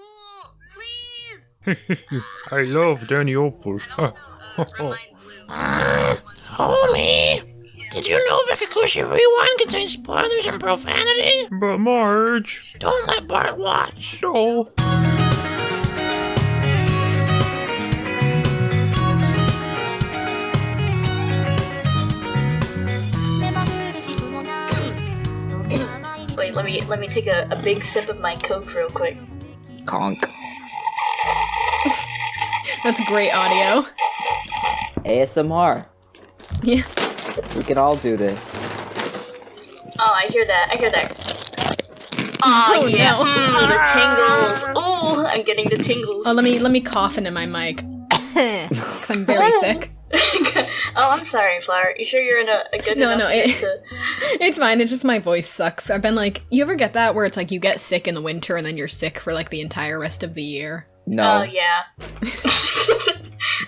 cool, please. I love Danny Opal. Homie, did you know Mekakushi Rewind contains spoilers and profanity? But Marge... Don't let Bart watch. No. Wait, let me take a big sip of my Coke real quick. Conk. That's great audio. ASMR. Yeah. We can all do this. Oh, I hear that. Oh, yeah. No. The tingles. Oh, I'm getting the tingles. Oh, let me cough into my mic. Because I'm very sick. Oh, I'm sorry, Flower. You sure you're in a good enough mood it's fine. It's just my voice sucks. I've been like, you ever get that where it's like you get sick in the winter and then you're sick for like the entire rest of the year? No. Oh, yeah.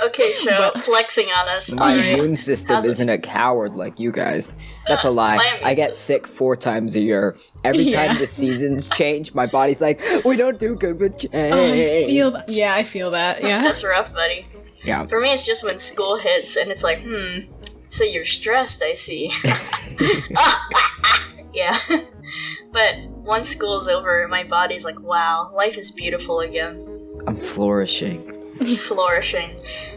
Okay, flexing on us. My immune system isn't a coward like you guys. That's a lie. I get sick 4 times a year. Every time the seasons change, my body's like, we don't do good with change. I feel that. Yeah, I feel that. Yeah. That's rough, buddy. Yeah. For me, it's just when school hits and it's like, so you're stressed, I see. Yeah. But once school's over, my body's like, wow, life is beautiful again. I'm flourishing. Flourishing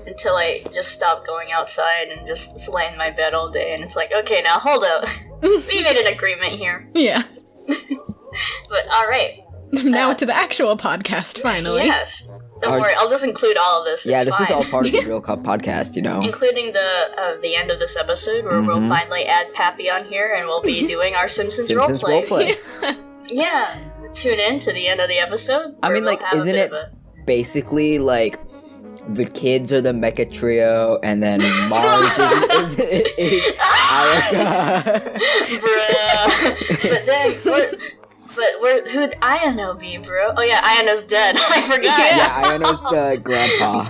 until I just stop going outside and just lay in my bed all day, and it's like, okay, now hold up. We made an agreement here. Yeah. But alright. Now to the actual podcast, finally. Yes. Don't worry, I'll just include all of this. Yeah, it's this fine. is all part of the Real Cup podcast, you know. Including the end of this episode where we'll finally add Pappy on here and we'll be doing our Simpsons roleplay. Yeah. Tune in to the end of the episode. I mean, like, isn't it basically like the kids are the mecha trio and then Marge is Ayaka? Bruh. But dang, who'd Ayano be, bro? Oh yeah, Ayano's dead. I forgot. Yeah, Ayano's the grandpa.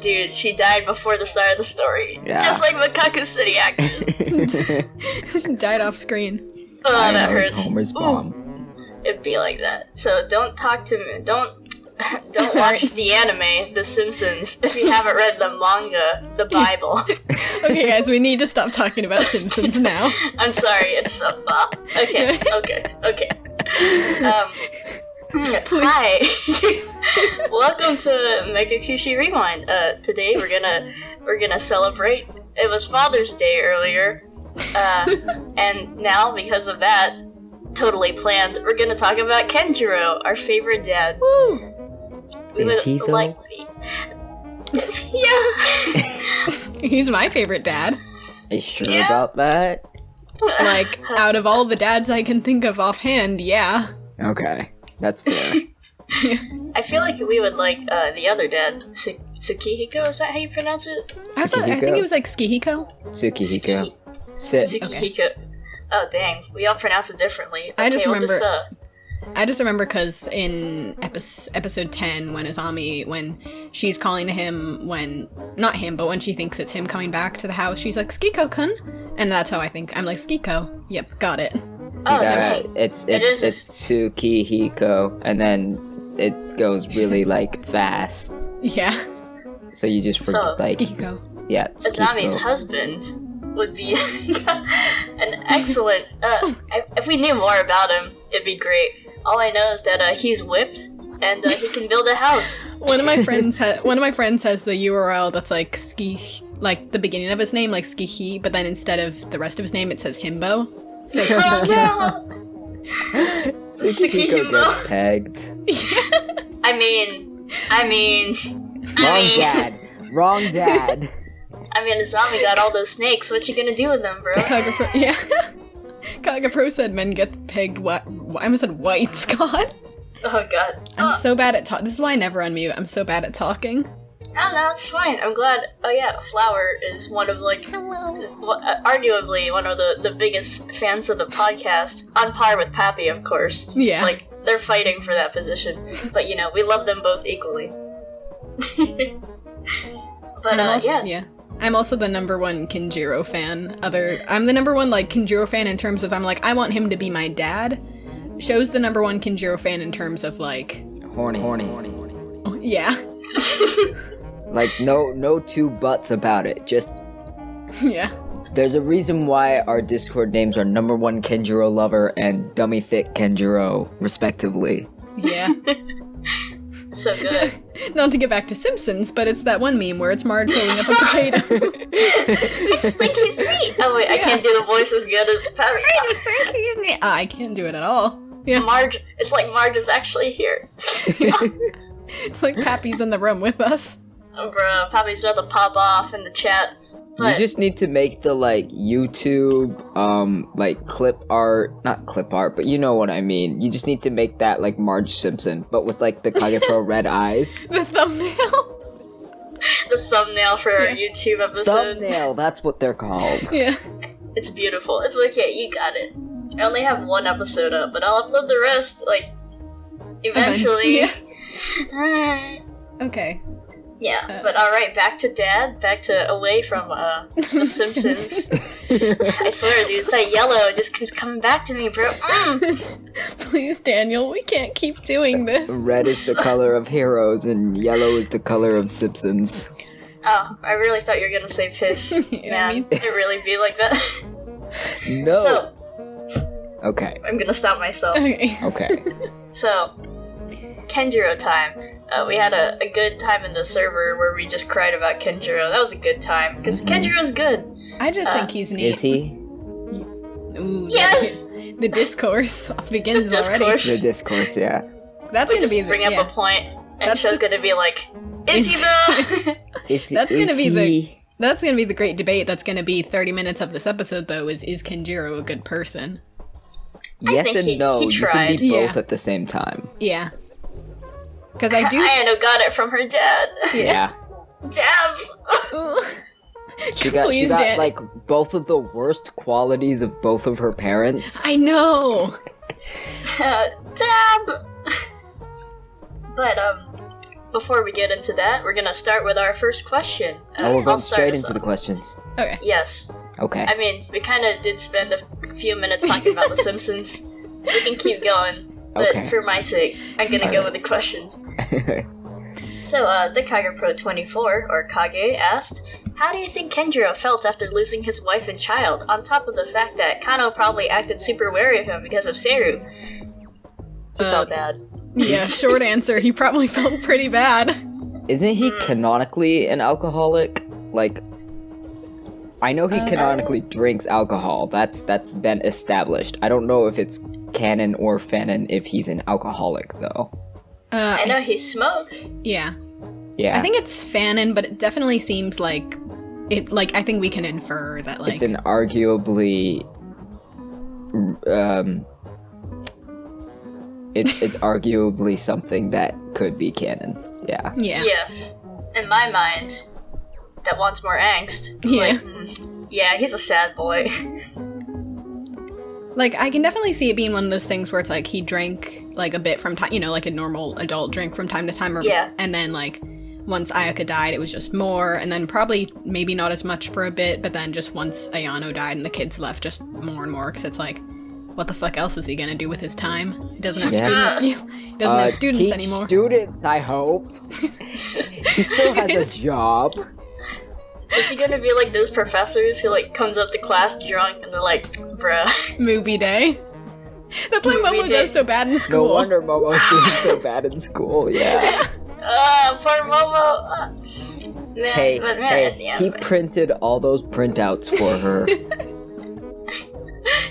Dude, she died before the start of the story. Yeah. Just like Makaku City acted. Died off screen. Oh, that hurts. Homer's mom. It'd be like that. So don't talk to me. Don't watch the anime, The Simpsons, if you haven't read the manga, the Bible. Okay, guys, we need to stop talking about Simpsons now. I'm sorry, it's so... Okay. Hi. Welcome to Mekakushi Rewind. Today we're gonna celebrate. It was Father's Day earlier. And now, because of that, totally planned, we're gonna talk about Kenjirou, our favorite dad. Woo! Is he though? Yeah. He's my favorite dad. Are you sure about that? Like, out of all the dads I can think of offhand, yeah. Okay, that's fair. I feel like we would like the other dad, Tsukihiko, is that how you pronounce it? I think it was like Skihiko. Tsukihiko. Tsukihiko. Okay. Oh dang, we all pronounce it differently. I just remember because in episode 10 when Izami, when she's calling to him, not him, but when she thinks it's him coming back to the house, she's like, Skiko-kun? And that's how I think. I'm like, Skiko. Yep, got it. Oh, yeah, it's Tsukihiko, and then it goes really like fast. Yeah. So you just forget like Skiko. Yeah. Izami's husband would be an excellent. If we knew more about him, it'd be great. All I know is that he's whipped and he can build a house. One of my friends has the URL that's like like the beginning of his name, like Skihi, but then instead of the rest of his name, it says Himbo. So Tsukihiko gets pegged. I mean. Wrong dad. I mean, Izami got all those snakes. What you gonna do with them, bro? Kagerou said men get pegged. What? I almost said white, Scott. Oh god. I'm so bad at talking. This is why I never unmute. I'm so bad at talking. No, it's fine. I'm glad. Oh yeah, Flower is one of arguably one of the biggest fans of the podcast, on par with Pappy, of course. Yeah. Like, they're fighting for that position. But, you know, we love them both equally. But, yes. Yeah. I'm also the number one Kenjirou fan. I'm the number one, like, Kenjirou fan in terms of, I'm like, I want him to be my dad. Show's the number one Kenjirou fan in terms of, like, horny. Oh, yeah. Like, no two buts about it. Just, Yeah. there's a reason why our Discord names are number 1 Kenjirou lover and dummy thick Kenjirou, respectively. Yeah. So good. Not to get back to Simpsons, but it's that one meme where it's Marge holding up a potato. I just think he's neat. Oh wait, I can't do the voice as good as Patty. I just think he's neat. I can't do it at all. Yeah. Marge, it's like Marge is actually here. It's like Pappy's in the room with us. Oh, bro, Poppy's about to pop off in the chat. But You just need to make the, like, YouTube, like, clip art, not clip art, but you know what I mean. You just need to make that, like, Marge Simpson, but with, like, the Kagerou red eyes. The thumbnail. the thumbnail for our YouTube episode. Thumbnail, that's what they're called. Yeah. It's beautiful. It's like, yeah, you got it. I only have one episode up, but I'll upload the rest, like, eventually. Yeah. Okay. Yeah, but alright, back to Dad, back to away from The Simpsons. I swear, dude, it's that yellow, it just keeps coming back to me, bro. Please, Daniel, we can't keep doing this. Red is the color of heroes, and yellow is the color of Simpsons. Oh, I really thought you were gonna say piss. Yeah, Man, it really be like that. No! So, Okay. I'm gonna stop myself. Okay. Okay. So, Kenjirou time. We had a good time in the server where we just cried about Kenjirou. That was a good time, because Kenjirou's good. I just think he's neat. Is he? Ooh, Yes! The discourse begins The already. discourse. The discourse, yeah. That's We gonna just be bring up yeah. a point, and That's Show's just- gonna be like, is he though? That's gonna be the. That's gonna be the great debate. That's gonna be 30 minutes of this episode, though. Is Kenjirou a good person? Yes think and he no. You tried. can be both Yeah. at the same time. Yeah. Because I do. Ayano got it from her dad. Yeah. Dabs! She got Please, Dan. like both of the worst qualities of both of her parents. I know. Dab! But, before we get into that, we're gonna start with our first question. Oh, we're I'll going start straight us into the off. questions. Okay. Yes. Okay. I mean, we kind of did spend a few minutes talking about The Simpsons. We can keep going, but Okay. for my sake, I'm gonna go with the questions. So, the Kagerou Pro 24, or Kage, asked, how do you think Kenjiro felt after losing his wife and child, on top of the fact that Kano probably acted super wary of him because of Seru? He felt bad. Yeah. Short answer. He probably felt pretty bad. Isn't he canonically an alcoholic? Like, I know he canonically drinks alcohol. That's been established. I don't know if it's canon or fanon if he's an alcoholic though. I know he smokes. Yeah. Yeah. I think it's fanon, but it definitely seems like it. Like I think we can infer that like it's an arguably it's arguably something that could be canon. Yeah. yeah. Yes. In my mind, that wants more angst. Yeah. Like, yeah, he's a sad boy. Like, I can definitely see it being one of those things where it's like he drank, like, a bit from time, you know, like a normal adult drink from time to time. Or, Yeah. And then, like, once Ayaka died, it was just more. And then probably maybe not as much for a bit. But then just once Ayano died and the kids left, just more and more. Because it's like, what the fuck else is he going to do with his time? He doesn't have, he doesn't have students teach anymore. Students, I hope. He still has a job. Is he gonna be like those professors who like comes up to class drunk and they're like, bruh. Movie day. That's why Movie Momo day. does so bad in school. No wonder Momo's doing so bad in school, yeah. Poor Momo. Man, Hey, but man, hey, yeah, he but printed all those printouts for her.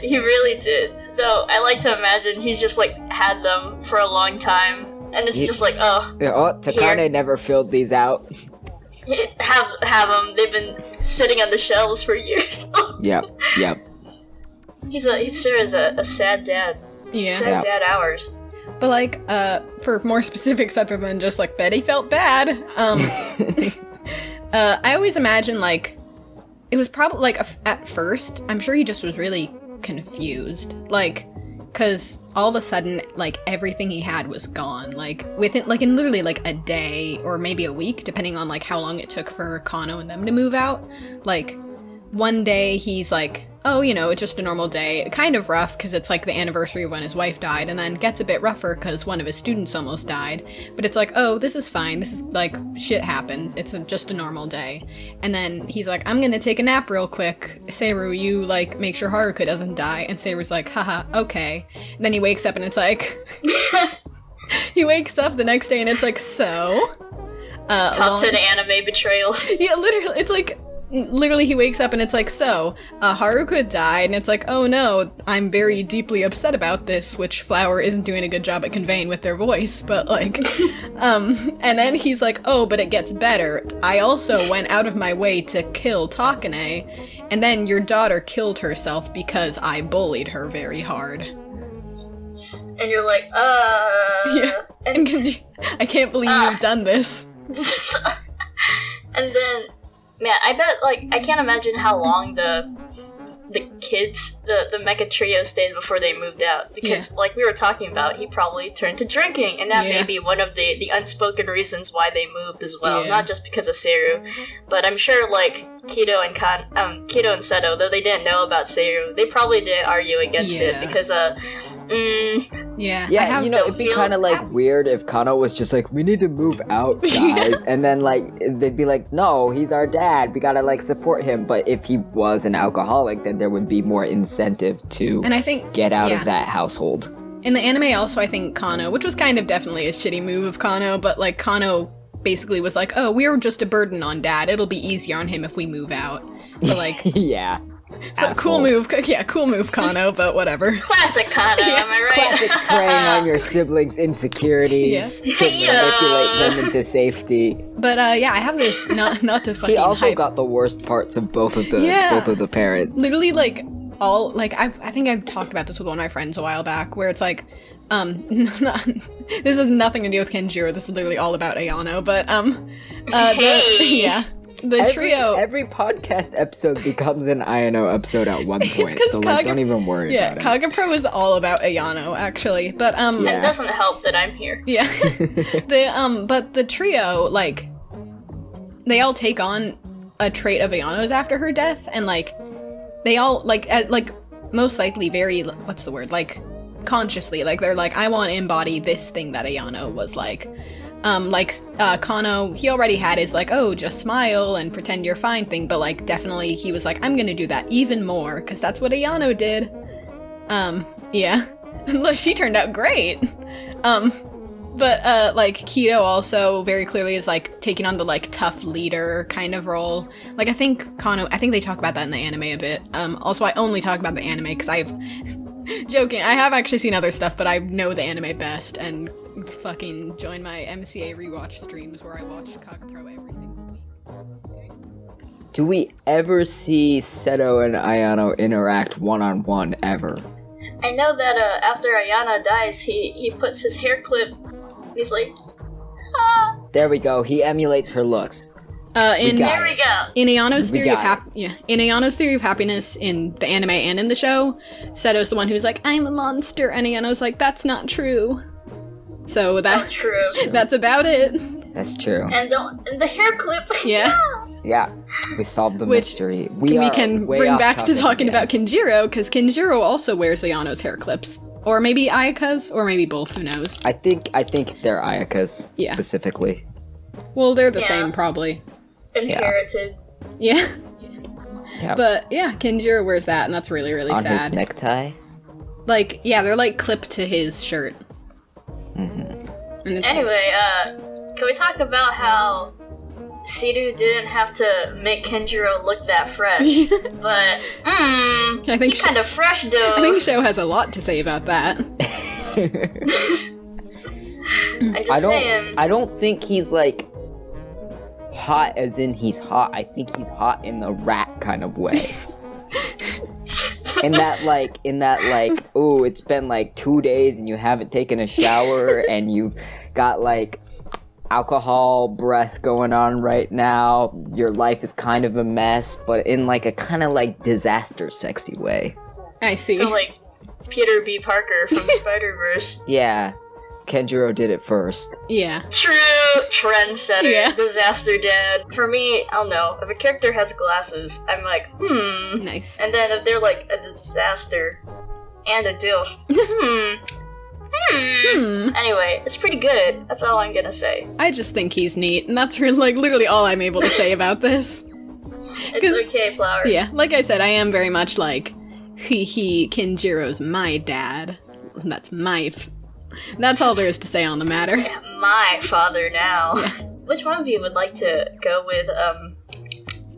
he really did. Though I like to imagine he's just like had them for a long time, and it's just like, oh, Oh, Takane Here. never filled these out. have them. They've been sitting on the shelves for years. Yep. He sure is a sad dad. Yeah. Sad dad hours. But like, for more specifics other than just like Betty felt bad, I always imagine like it was probably like at first I'm sure he just was really confused, like, cause all of a sudden like everything he had was gone, like within like in literally like a day or maybe a week, depending on like how long it took for Kano and them to move out. Like one day he's like oh, you know, it's just a normal day. Kind of rough because it's like the anniversary of when his wife died, and then gets a bit rougher because one of his students almost died. But it's like, oh, this is fine. This is like, shit happens. It's just a normal day. And then he's like, I'm gonna take a nap real quick. Seiru, you like make sure Haruka doesn't die. And Seiru's like, haha, okay. And then he wakes up and it's like, he wakes up the next day and it's like, so? Top 10 anime betrayals. Yeah, literally, it's like, literally he wakes up and it's like, so, Haruka died, and it's like, oh no, I'm very deeply upset about this, which Flower isn't doing a good job at conveying with their voice, but like, and then he's like, oh, but it gets better. I also went out of my way to kill Takane, and then your daughter killed herself because I bullied her very hard. And you're like, Yeah, and I can't believe you've done this. And then, man, I bet, like, I can't imagine how long the kids, the mecha trio stayed before they moved out. Because, like we were talking about, he probably turned to drinking, and that may be one of the unspoken reasons why they moved as well. Not just because of Seiru, but I'm sure, like, Kido and Seto, though they didn't know about Seiru, they probably didn't argue against it, because, Yeah, you know, it'd be kind of like weird if Kano was just like, we need to move out, guys, and then like they'd be like, no, he's our dad, we gotta like support him. But if he was an alcoholic, then there would be more incentive to and I think, get out of that household. In the anime also, I think Kano, which was kind of definitely a shitty move of Kano, but like Kano basically was like, oh, we're just a burden on dad, it'll be easier on him if we move out. But like, yeah. So Asshole. cool move, Kano, but whatever. Classic Kano, am I right? Classic preying on your siblings' insecurities to manipulate them into safety. But I have this not to fucking. He also hype. got the worst parts of both of the parents. Literally, like all like I think I've talked about this with one of my friends a while back, where it's like, this has nothing to do with Kenjirou. This is literally all about Ayano, but the trio. Every podcast episode becomes an Ayano episode at one point, so like, don't even worry about it. Kagerou is all about Ayano, actually, but It doesn't help that I'm here. Yeah, but the trio, like, they all take on a trait of Ayano's after her death, and like, they all like most likely very what's the word, like, consciously, like they're like, I want to embody this thing that Ayano was like. Kano, he already had his, like, oh, just smile and pretend you're fine thing, but, like, definitely he was like, I'm gonna do that even more, because that's what Ayano did. Yeah. Look, she turned out great. But, like, Kido also very clearly is, like, taking on the, like, tough leader kind of role. Like, I think they talk about that in the anime a bit. Also, I only talk about the anime, because joking, I have actually seen other stuff, but I know the anime best, and fucking join my MCA rewatch streams where I watch Kagerou every single week. Do we ever see Seto and Ayano interact one-on-one ever? I know that after Ayana dies, he puts his hair clip, he's like, ah. There we go, he emulates her looks. There we go. In Ayano's theory of happiness in the anime and in the show, Seto's the one who's like, I'm a monster, and Ayano's like, that's not true. So that's true. That's about it. That's true. And the hair clip. Yeah. Yeah, we solved the mystery. We can bring back to talking about Kenjirou, because Kenjirou also wears Ayano's hair clips. Or maybe Ayaka's, or maybe both, who knows. I think they're Ayaka's, specifically. Well, they're the same, probably. Inherited. Yeah. Yep. But, yeah, Kenjirou wears that, and that's really, really sad. On his necktie? Like, yeah, they're, like, clipped to his shirt. Anyway, can we talk about how Siru didn't have to make Kenjirou look that fresh, but he's kind of fresh though. I think Sho has a lot to say about that. I'm just saying. I don't think he's like hot as in he's hot. I think he's hot in the rat kind of way. In that like, oh, it's been like 2 days and you haven't taken a shower and you've got like alcohol breath going on right now. Your life is kind of a mess, but in like a kind of like disaster sexy way. I see. So like Peter B. Parker from Spider-Verse. Yeah. Kenjirou did it first. Yeah. True! trendsetter, Yeah. disaster dad. For me, I don't know. If a character has glasses, I'm like, Nice. And then if they're like a disaster and a dilf, Anyway, it's pretty good. That's all I'm gonna say. I just think he's neat, and that's like literally all I'm able to say about this. It's okay, Flower. Yeah, like I said, I am very much like, Kenjirou's my dad. That's that's all there is to say on the matter. My father now. Yeah. Which one of you would like to go with,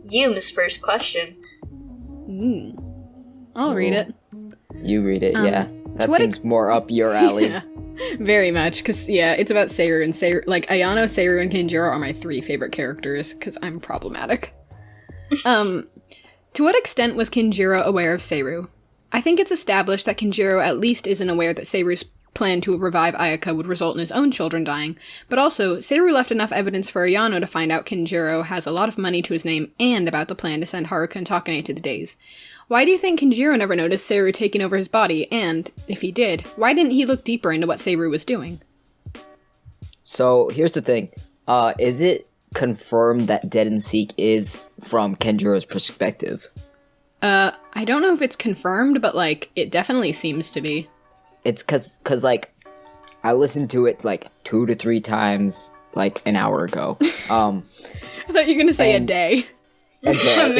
Yume's first question? I'll read it. You read it, yeah. That what seems more up your alley. Yeah, very much, because, yeah, it's about Seiru, and Seiru, like, Ayano, Seiru, and Kenjiro are my 3 favorite characters, because I'm problematic. To what extent was Kenjiro aware of Seiru? I think it's established that Kenjiro at least isn't aware that Seiru's plan to revive Ayaka would result in his own children dying, but also, Seiru left enough evidence for Ayano to find out Kenjiro has a lot of money to his name and about the plan to send Haruka and Takane to the days. Why do you think Kenjiro never noticed Seiru taking over his body, and, if he did, why didn't he look deeper into what Seiru was doing? So, here's the thing. Is it confirmed that Dead and Seek is from Kenjiro's perspective? I don't know if it's confirmed, but, like, it definitely seems to be. It's cause, like, I listened to it, like, 2 to 3 times, like, an hour ago. I thought you were gonna say a day. And then,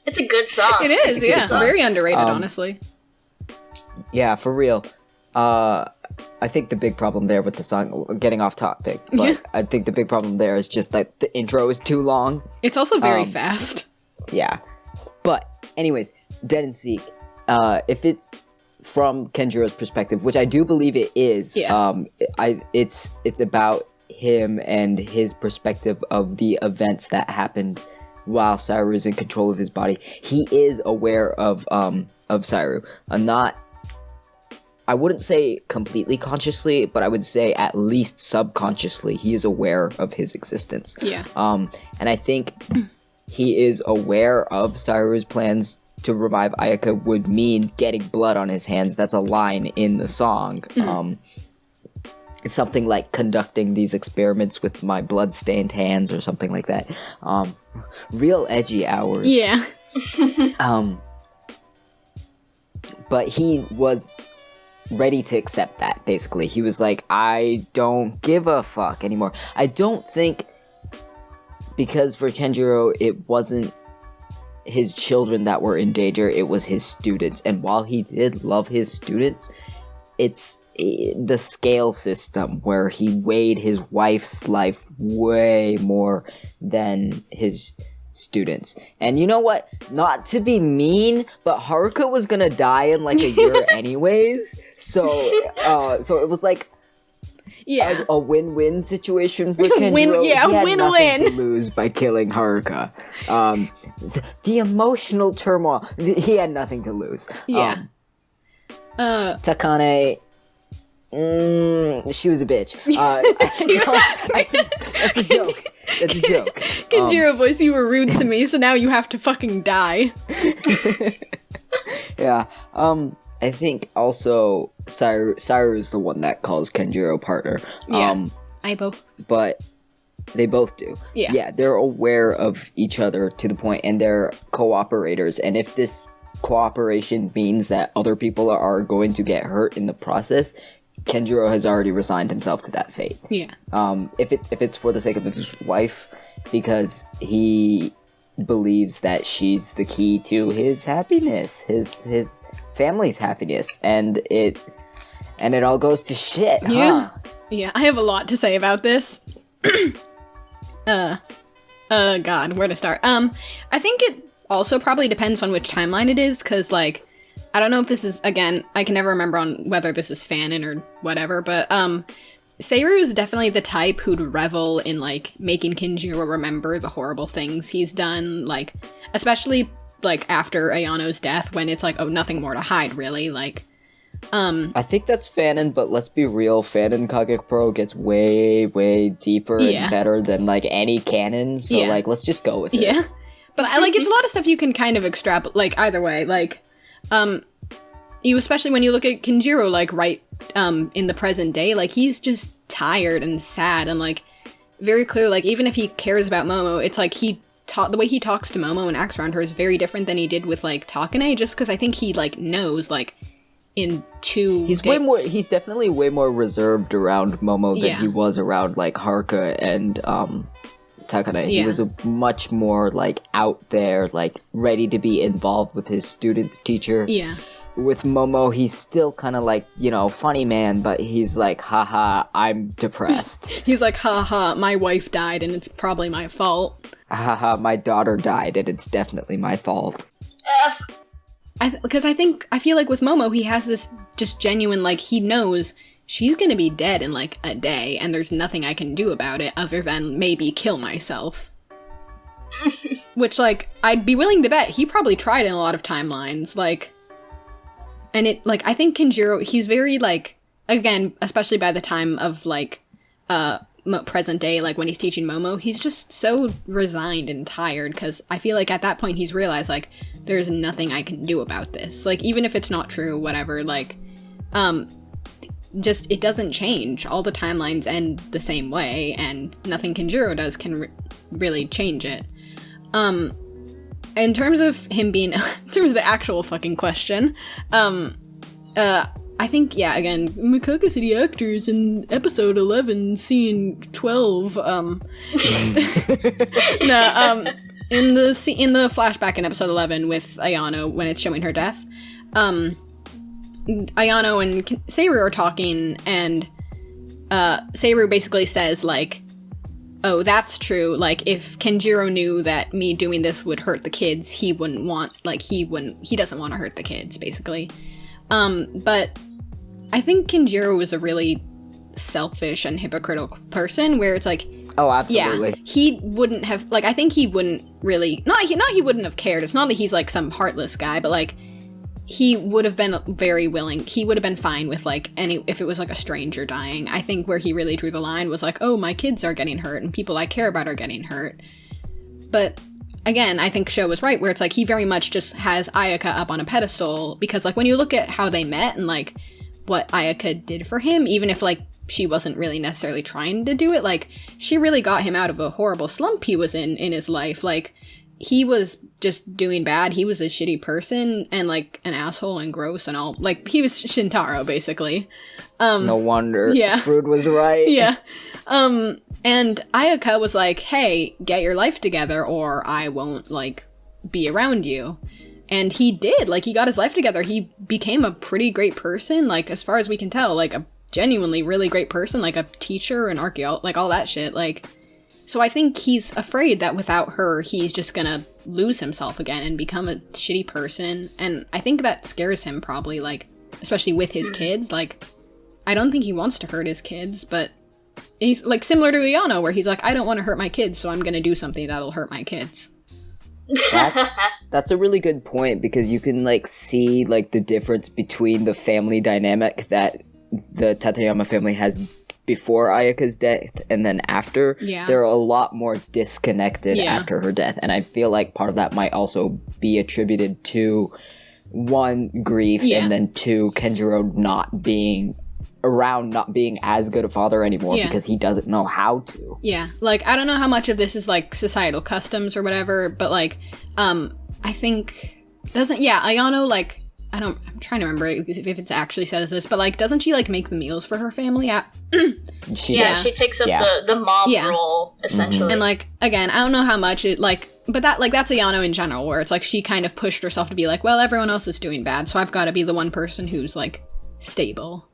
It's a good song. It is, It's a good yeah. song. Very underrated, honestly. yeah, for real. I think the big problem there with the song, getting off topic, but I think the big problem there is just that the intro is too long. It's also very fast. Yeah. But, anyways, Dead and Seek, if it's from Kenjiro's perspective, which I do believe it is, it's about him and his perspective of the events that happened while Seiru is in control of his body. He is aware of Seiru. I wouldn't say completely consciously, but I would say at least subconsciously he is aware of his existence. Yeah. And I think he is aware of Seiru's plans to revive Ayaka would mean getting blood on his hands. That's a line in the song. It's something like conducting these experiments with my blood-stained hands or something like that. Real edgy hours. Yeah. But he was ready to accept that, basically. He was like, I don't give a fuck anymore. I don't think, because for Kenjiro, it wasn't his children that were in danger, it was his students. And while he did love his students, it's the scale system where he weighed his wife's life way more than his students. And you know what? Not to be mean, but Haruka was gonna die in like a year anyways. So it was like a win-win situation for Kenjiro. He had nothing to lose by killing Haruka. The emotional turmoil. He had nothing to lose. Yeah. Takane. She was a bitch. That's a joke. That's a joke. Kenjiro voice, you were rude to me, so now you have to fucking die. Yeah. I think also Seiru is the one that calls Kenjiro partner. Yeah. But they both do. Yeah. Yeah, they're aware of each other to the point, and they're cooperators. And if this cooperation means that other people are going to get hurt in the process, Kenjiro has already resigned himself to that fate. Yeah. If it's for the sake of his wife, because he believes that she's the key to his happiness, his family's happiness, and it all goes to shit. Yeah. Yeah. I have a lot to say about this. God, where to start? I think it also probably depends on which timeline it is, because like, I don't know if this is, again, I can never remember on whether this is fanon or whatever, but, Seiru is definitely the type who'd revel in, like, making Kenjiro remember the horrible things he's done, like, especially, like, after Ayano's death, when it's like, oh, nothing more to hide, really, like, I think that's fanon, but let's be real, fanon Kagerou gets way, way deeper and better than, like, any canon, so, like, let's just go with it. Yeah. But, like, it's a lot of stuff you can kind of extrapolate, like, either way, like, you, especially when you look at Kenjiro, like, right, in the present day, like, he's just tired and sad and like very clear. Like even if he cares about Momo, it's like the way he talks to Momo and acts around her is very different than he did with like Takane. Just because I think he like knows like in two. He's definitely way more reserved around Momo than Yeah. he was around like Haruka and Takane. He Yeah. was a much more like out there, like ready to be involved with his student's teacher. Yeah. With Momo, he's still kind of like, you know, funny man, but he's like, haha, I'm depressed. He's like, haha, my wife died and it's probably my fault. Haha, my daughter died and it's definitely my fault. F. Because I feel like with Momo, he has this just genuine, like, he knows she's gonna be dead in, like, a day, and there's nothing I can do about it other than maybe kill myself. Which, like, I'd be willing to bet he probably tried in a lot of timelines, like, and it, like, I think Kenjirou, he's very, like, again, especially by the time of, like, present day, like, when he's teaching Momo, he's just so resigned and tired, because I feel like at that point he's realized, like, there's nothing I can do about this. Like, even if it's not true, whatever, like, just, it doesn't change. All the timelines end the same way, and nothing Kenjirou does can really change it. In terms of him being, in terms of the actual fucking question, I think, yeah, again, Mikaka City actors in episode 11, scene 12, in the flashback in episode 11 with Ayano when it's showing her death, Ayano and Seiru are talking, and Seiru basically says, like, oh, that's true, like, if Kenjirou knew that me doing this would hurt the kids, he doesn't want to hurt the kids, basically. But I think Kenjirou is a really selfish and hypocritical person, where it's like, Oh, absolutely. yeah, he wouldn't have, like, I think he wouldn't really, not he wouldn't have cared, it's not that he's, like, some heartless guy, but, like, he would have been very willing, he would have been fine with, like, if it was, like, a stranger dying. I think where he really drew the line was, like, oh, my kids are getting hurt, and people I care about are getting hurt. But, again, I think Sho was right, where it's, like, he very much just has Ayaka up on a pedestal, because, like, when you look at how they met, and, like, what Ayaka did for him, even if, like, she wasn't really necessarily trying to do it, like, she really got him out of a horrible slump he was in his life. Like, he was just doing bad, he was a shitty person, and, like, an asshole and gross and all, like, he was Shintaro, basically. No wonder. Yeah. Frood was right. Yeah. And Ayaka was like, hey, get your life together, or I won't, like, be around you. And he did, like, he got his life together, he became a pretty great person, like, as far as we can tell, like, a genuinely really great person, like a teacher, an archaeologist, like, all that shit, like, so I think he's afraid that without her, he's just gonna lose himself again and become a shitty person, and I think that scares him, probably, like, especially with his kids, like, I don't think he wants to hurt his kids, but he's, like, similar to Ayano, where he's like, I don't want to hurt my kids, so I'm gonna do something that'll hurt my kids. That's a really good point, because you can, like, see, like, the difference between the family dynamic that the Tateyama family has before Ayaka's death and then after. Yeah. They're a lot more disconnected Yeah. after her death, and I feel like part of that might also be attributed to, one, grief, Yeah. and then two, Kenjiro not being around, not being as good a father anymore, Yeah. because he doesn't know how to. Yeah, like, I don't know how much of this is, like, societal customs or whatever, but, like, I think, Ayano, like, I'm trying to remember if it actually says this, but, like, doesn't she, like, make the meals for her family? Yeah, Yeah. she takes up Yeah. the mom Yeah. role, essentially. And, like, again, I don't know how much it, like, but that, like, that's Ayano in general, where it's, like, she kind of pushed herself to be like, well, everyone else is doing bad, so I've got to be the one person who's, like, stable.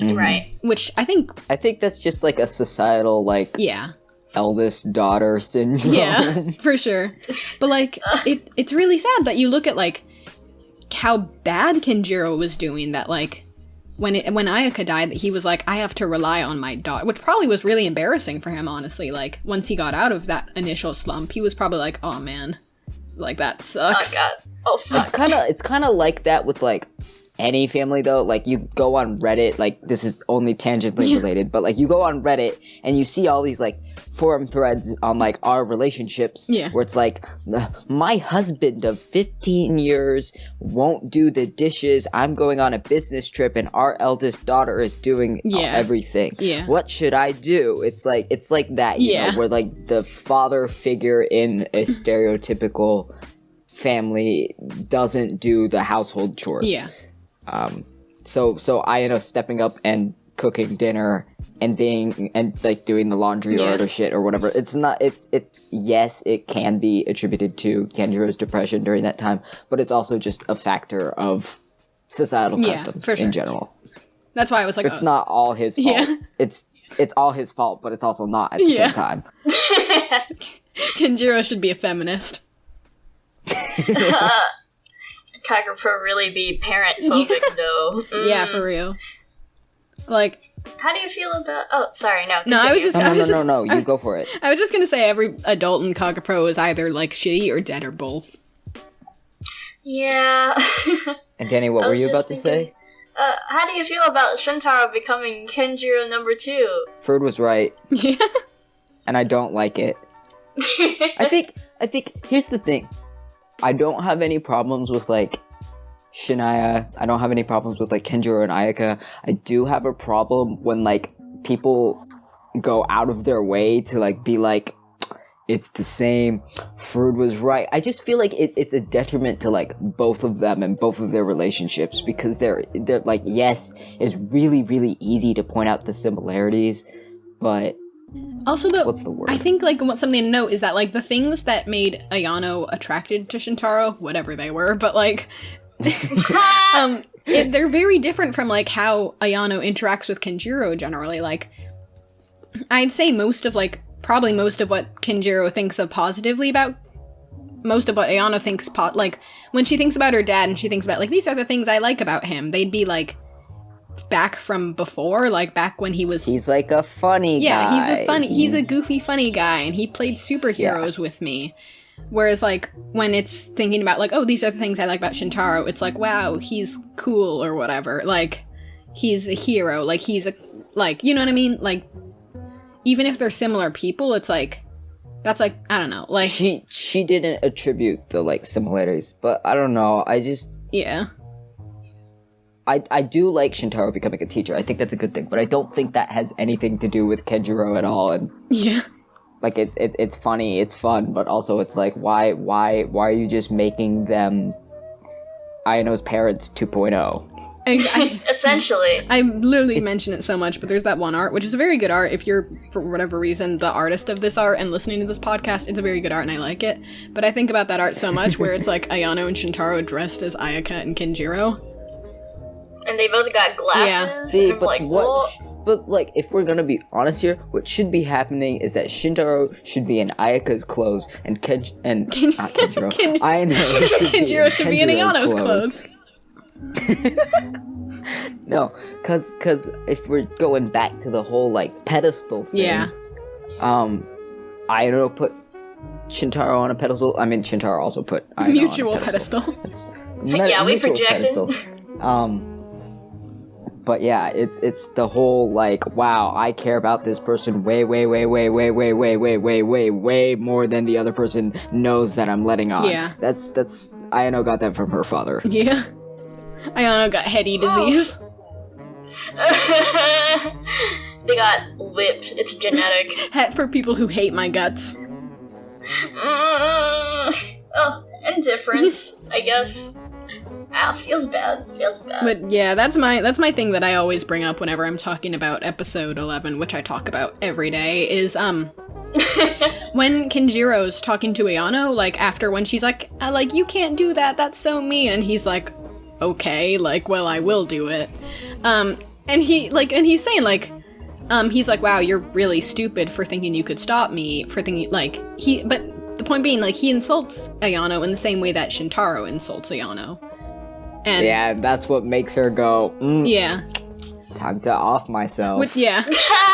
Right. Which I think, that's just, like, a societal, like, yeah. eldest daughter syndrome. Yeah, for sure. But, like, it's really sad that you look at, like, how bad Kenjiro was doing, that, like, when Ayaka died, that he was like, I have to rely on my daughter, which probably was really embarrassing for him, honestly. Like, once he got out of that initial slump, he was probably like, oh man, like, that Oh sucks. god. Oh fuck. It's kind of like that with, like, any family though, like you go on Reddit, like this is only tangentially related, but like you go on Reddit and you see all these like forum threads on like our relationships where it's like, my husband of 15 years won't do the dishes, I'm going on a business trip and our eldest daughter is doing everything. What should I do? It's like that, you know, where like the father figure in a stereotypical family doesn't do the household chores. So Ayano stepping up and cooking dinner and like doing the laundry or other shit or whatever. It's yes, it can be attributed to Kenjirou's depression during that time, but it's also just a factor of societal customs in general. That's why I was like, it's not all his fault. It's all his fault, but it's also not at the same time. Kenjirou should be a feminist. Kagerou Pro really be parent phobic though. Yeah, for real. Like, how do you feel about? Oh, sorry, no. No, I was just. No. You go for it. I was just gonna say every adult in Kagerou Pro is either like shitty or dead or both. Yeah. And Danny, what were you about to say? How do you feel about Shintaro becoming Kenjirou number 2? Ferd was right. Yeah. And I don't like it. I think here's the thing. I don't have any problems with like Shinaya. I don't have any problems with like Kenjiro and Ayaka. I do have a problem when like people go out of their way to like be like, it's the same, Ferd was right. I just feel like it's a detriment to like both of them and both of their relationships, because they're like, yes, it's really, really easy to point out the similarities, but also, what's the word? I think like something to note is that like the things that made Ayano attracted to Shintaro, whatever they were, but like they're very different from like how Ayano interacts with Kenjiro generally. Like, I'd say probably most of what Kenjiro thinks of positively about, most of what Ayano thinks like when she thinks about her dad and she thinks about like, these are the things I like about him, they'd be like back from before, like back when he's like a funny guy. He's a goofy funny guy and he played superheroes with me. Whereas like when it's thinking about like, oh, these are the things I like about Shintaro, it's like, wow, he's cool or whatever, like he's a hero, like he's a, like, you know what I mean, like even if they're similar people, it's like, that's like, I don't know, like she didn't attribute the like similarities, but I don't know, I do like Shintaro becoming a teacher. I think that's a good thing, but I don't think that has anything to do with Kenjiro at all. And like it's funny, it's fun, but also it's like, why are you just making them Ayano's parents 2.0? Essentially. I literally mention it so much, but there's that one art, which is a very good art. If you're, for whatever reason, the artist of this art and listening to this podcast, it's a very good art and I like it. But I think about that art so much where it's like Ayano and Shintaro dressed as Ayaka and Kenjiro. And they both got glasses. Yeah. See, and I'm like, but like, if we're gonna be honest here, what should be happening is that Shintaro should be in Ayaka's clothes, and not Kenjiro, Kenjiro should be in Ayano's clothes. No, cause if we're going back to the whole like pedestal thing, Ayano put Shintaro on a pedestal. I mean, Shintaro also put Ayano mutual on a pedestal. Yeah, we projected. But yeah, it's the whole like, wow, I care about this person way more than the other person knows that I'm letting on. Yeah. That's Ayano got that from her father. Yeah. Ayano got heady disease. They got whipped. It's genetic. Het for people who hate my guts. Oh, indifference, I guess. Feels bad. But yeah, that's my thing that I always bring up whenever I'm talking about episode 11, which I talk about every day, is when Kenjiro's talking to Ayano, like after when she's like, you can't do that, that's so mean, and he's like, okay, like, well, I will do it. And he's saying like, he's like, wow, you're really stupid for thinking you could stop me, for thinking but the point being, like, he insults Ayano in the same way that Shintaro insults Ayano. And yeah, that's what makes her go, yeah, time to off myself. Yeah.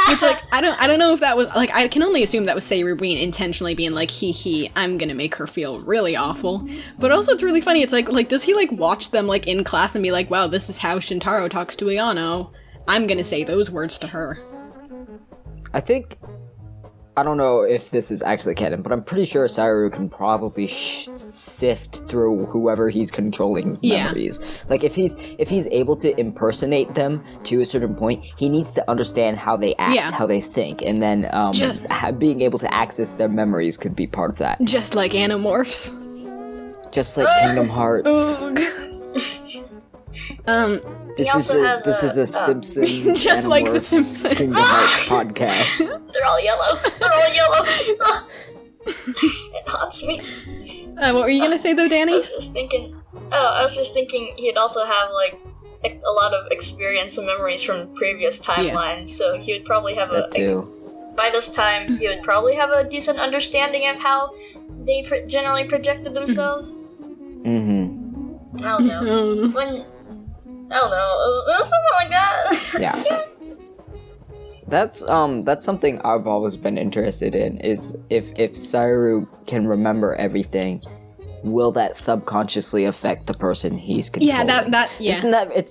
Which, like, I don't know if that was, like, I can only assume that was Seiru being intentionally being like, hee, I'm gonna make her feel really awful. But also, it's really funny, it's like, does he, like, watch them, like, in class and be like, wow, this is how Shintaro talks to Ayano. I'm gonna say those words to her. I don't know if this is actually canon, but I'm pretty sure Seiru can probably sift through whoever he's controlling's memories. Like, if he's able to impersonate them to a certain point, he needs to understand how they act, how they think, and then being able to access their memories could be part of that. Just like Animorphs. Just like Kingdom Hearts. This is a Simpsons just like the Simpsons Kingdom Hearts podcast. They're all yellow. It haunts me. What were you gonna say though, Danny? I was just thinking he'd also have like a lot of experience and memories from previous timelines, so he would probably have by this time he would probably have a decent understanding of how they generally projected themselves. Mm-hmm. I don't know. I don't know, something like that. Yeah. That's something I've always been interested in, is if Seiru can remember everything, will that subconsciously affect the person he's controlling? It's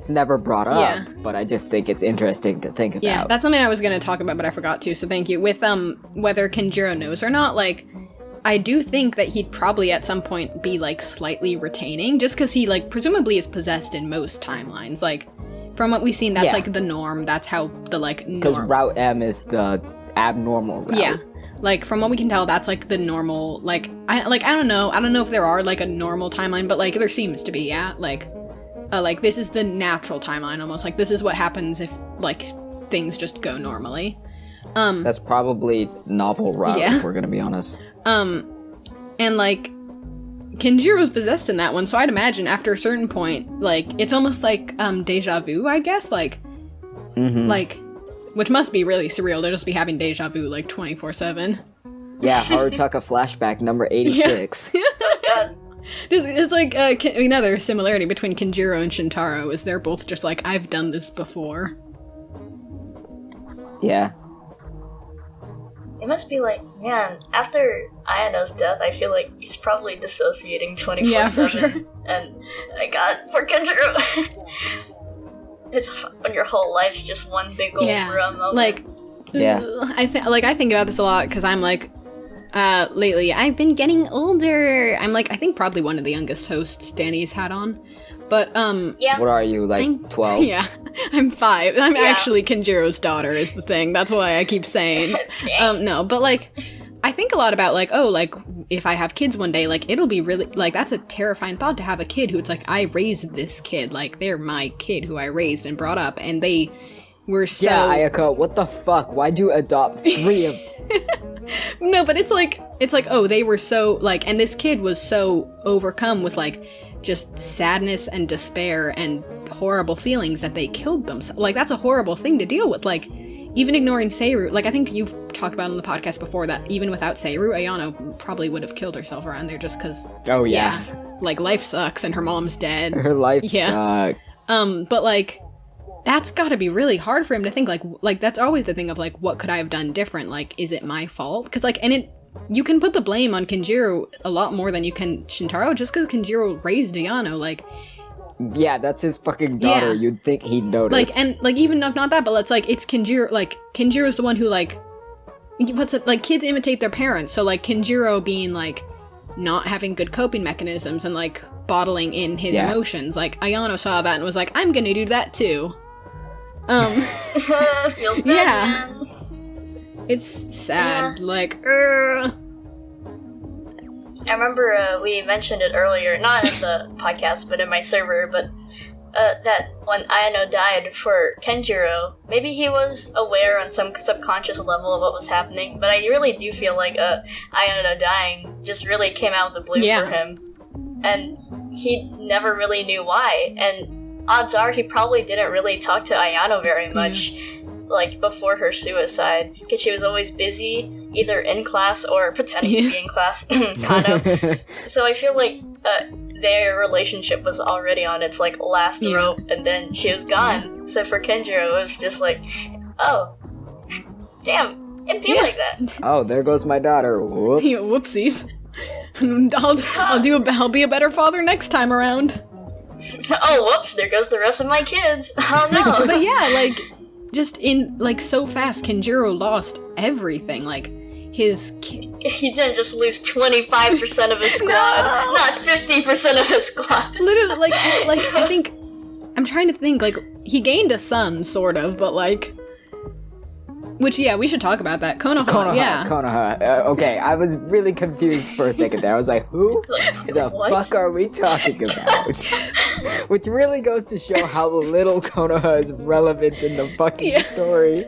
never brought up, but I just think it's interesting to think about. Yeah, that's something I was gonna talk about, but I forgot to, so thank you. With whether Kenjirou knows or not, like, I do think that he'd probably at some point be, like, slightly retaining, just because he, like, presumably is possessed in most timelines. Like, from what we've seen, that's, like, the norm. That's how the, like, because Route M is the abnormal route. Yeah. Like, from what we can tell, that's, like, the normal, like, I don't know. I don't know if there are, like, a normal timeline, but, like, there seems to be, yeah? Like, this is the natural timeline, almost. Like, this is what happens if, like, things just go normally. That's probably novel route, if we're gonna be honest. And, like, Kenjirou's possessed in that one, so I'd imagine after a certain point, like, it's almost like, deja vu, I guess, like, like, which must be really surreal to just be having deja vu, like, 24/7. Yeah, Harutaka flashback number 86. God. It's like, another similarity between Kenjirou and Shintaro is they're both just like, I've done this before. Yeah. It must be like, man, after Ayano's death, I feel like he's probably dissociating 24/7. Yeah, for sure. And for Kenjirou, it's when your whole life's just one big old moment. Like, I think about this a lot because I'm like, lately I've been getting older. I'm like, I think probably one of the youngest hosts Danny's had on. But, yeah. What are you, like, 12? Yeah, I'm 5. I'm actually Kenjirou's daughter is the thing. That's why I keep saying. No, but, like, I think a lot about, like, oh, like, if I have kids one day, like, it'll be really, like, that's a terrifying thought to have a kid who it's like, I raised this kid. Like, they're my kid who I raised and brought up, and they were so... Yeah, Ayako, what the fuck? Why'd you adopt 3 of... No, but it's like, oh, they were so, like, and this kid was so overcome with, like, just sadness and despair and horrible feelings that they killed themselves. Like, that's a horrible thing to deal with. Like, even ignoring Seiru, like, I think you've talked about on the podcast before that even without Seiru, Ayano probably would have killed herself around there just because... Oh, yeah. Like, life sucks and her mom's dead. Her life sucks. But, like, that's gotta be really hard for him to think, like, that's always the thing of, like, what could I have done different? Like, is it my fault? Because, like, you can put the blame on Kenjirou a lot more than you can Shintaro, just because Kenjirou raised Ayano, like... Yeah, that's his fucking daughter, you'd think he'd notice. Like, and, like, even if not that, but it's, like, it's Kenjirou, like, Kenjirou's the one who, like... What's it, like, kids imitate their parents, so, like, Kenjirou being, like, not having good coping mechanisms and, like, bottling in his emotions, like, Ayano saw that and was like, I'm gonna do that too. Feels bad, man. It's sad, like, I remember we mentioned it earlier, not in the podcast, but in my server, but that when Ayano died for Kenjirou, maybe he was aware on some subconscious level of what was happening, but I really do feel like Ayano dying just really came out of the blue for him, and he never really knew why, and odds are he probably didn't really talk to Ayano very much, like, before her suicide, because she was always busy, either in class or pretending to be in class, Kano. So I feel like their relationship was already on its, like, last rope, and then she was gone. So for Kenjirou, it was just like, oh, Damn, it'd be like that. Oh, there goes my daughter. Whoops. Whoopsies. I'll be a better father next time around. Oh, whoops, there goes the rest of my kids. Oh no. But yeah, like, just in, like, so fast, Kenjirou lost everything. Like, his... He didn't just lose 25% of his squad, not 50% of his squad. Literally, like, I think... I'm trying to think, like, he gained a son, sort of, but, like... Which, yeah, we should talk about that. Konoha, yeah. Konoha. Okay, I was really confused for a second there. I was like, who the fuck are we talking about? Which really goes to show how little Konoha is relevant in the fucking story.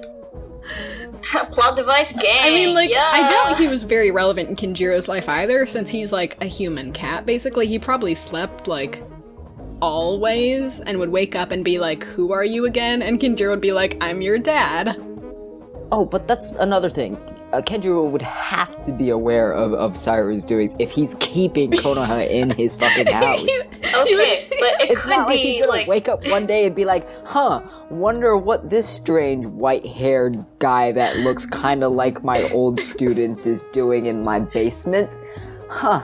Plot device gang. I mean, like, yeah. I doubt he was very relevant in Kenjiro's life either, since he's, like, a human cat, basically. He probably slept, like, always, and would wake up and be like, who are you again? And Kenjiro would be like, I'm your dad. Oh, but that's another thing. Kenjiro would have to be aware of Sairu's doings if he's keeping Konoha in his fucking house. Okay, but it It's could not like he's be gonna like... wake up one day and be like, huh, wonder what this strange white-haired guy that looks kinda like my old student is doing in my basement. Huh,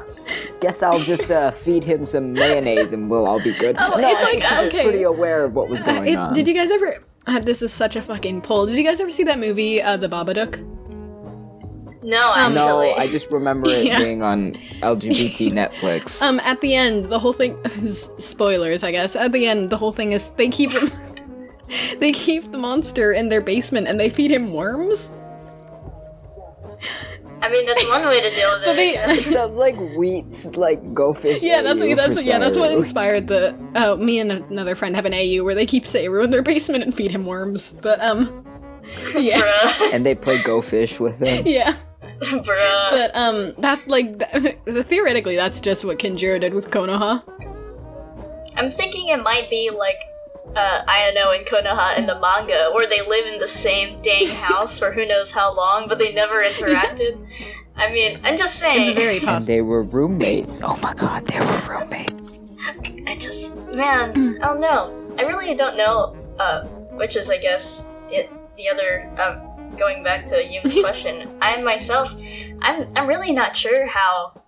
guess I'll just feed him some mayonnaise and we'll all be good. Oh, no, it's I like, think he was okay. pretty aware of what was going on. Did you guys ever... this is such a fucking pull. Did you guys ever see that movie, The Babadook? No, actually. No, I just remember it Yeah. being on LGBT Netflix. At the end, the whole thing... spoilers, I guess. At the end, the whole thing is they keep him... they keep the monster in their basement and they feed him worms? I mean, that's one way to deal with it. But I guess. It sounds like Wheat's, like, Go Fish Yeah, that's AU for what Sairu. inspired the... me and another friend have an AU where they keep Seiru in their basement and feed him worms. But, yeah. Bruh. And they play Go Fish with him. Yeah. Bruh. But, theoretically, that's just what Kenjiro did with Konoha. I'm thinking it might be like Ayano and Konoha in the manga, where they live in the same dang house for who knows how long, but they never interacted. I mean, I'm just saying. It's very And possible. they were roommates. Oh my god, they were roommates. Man, I don't know. I really don't know, which is, I guess, the other, going back to Yum's question. I myself, I'm really not sure how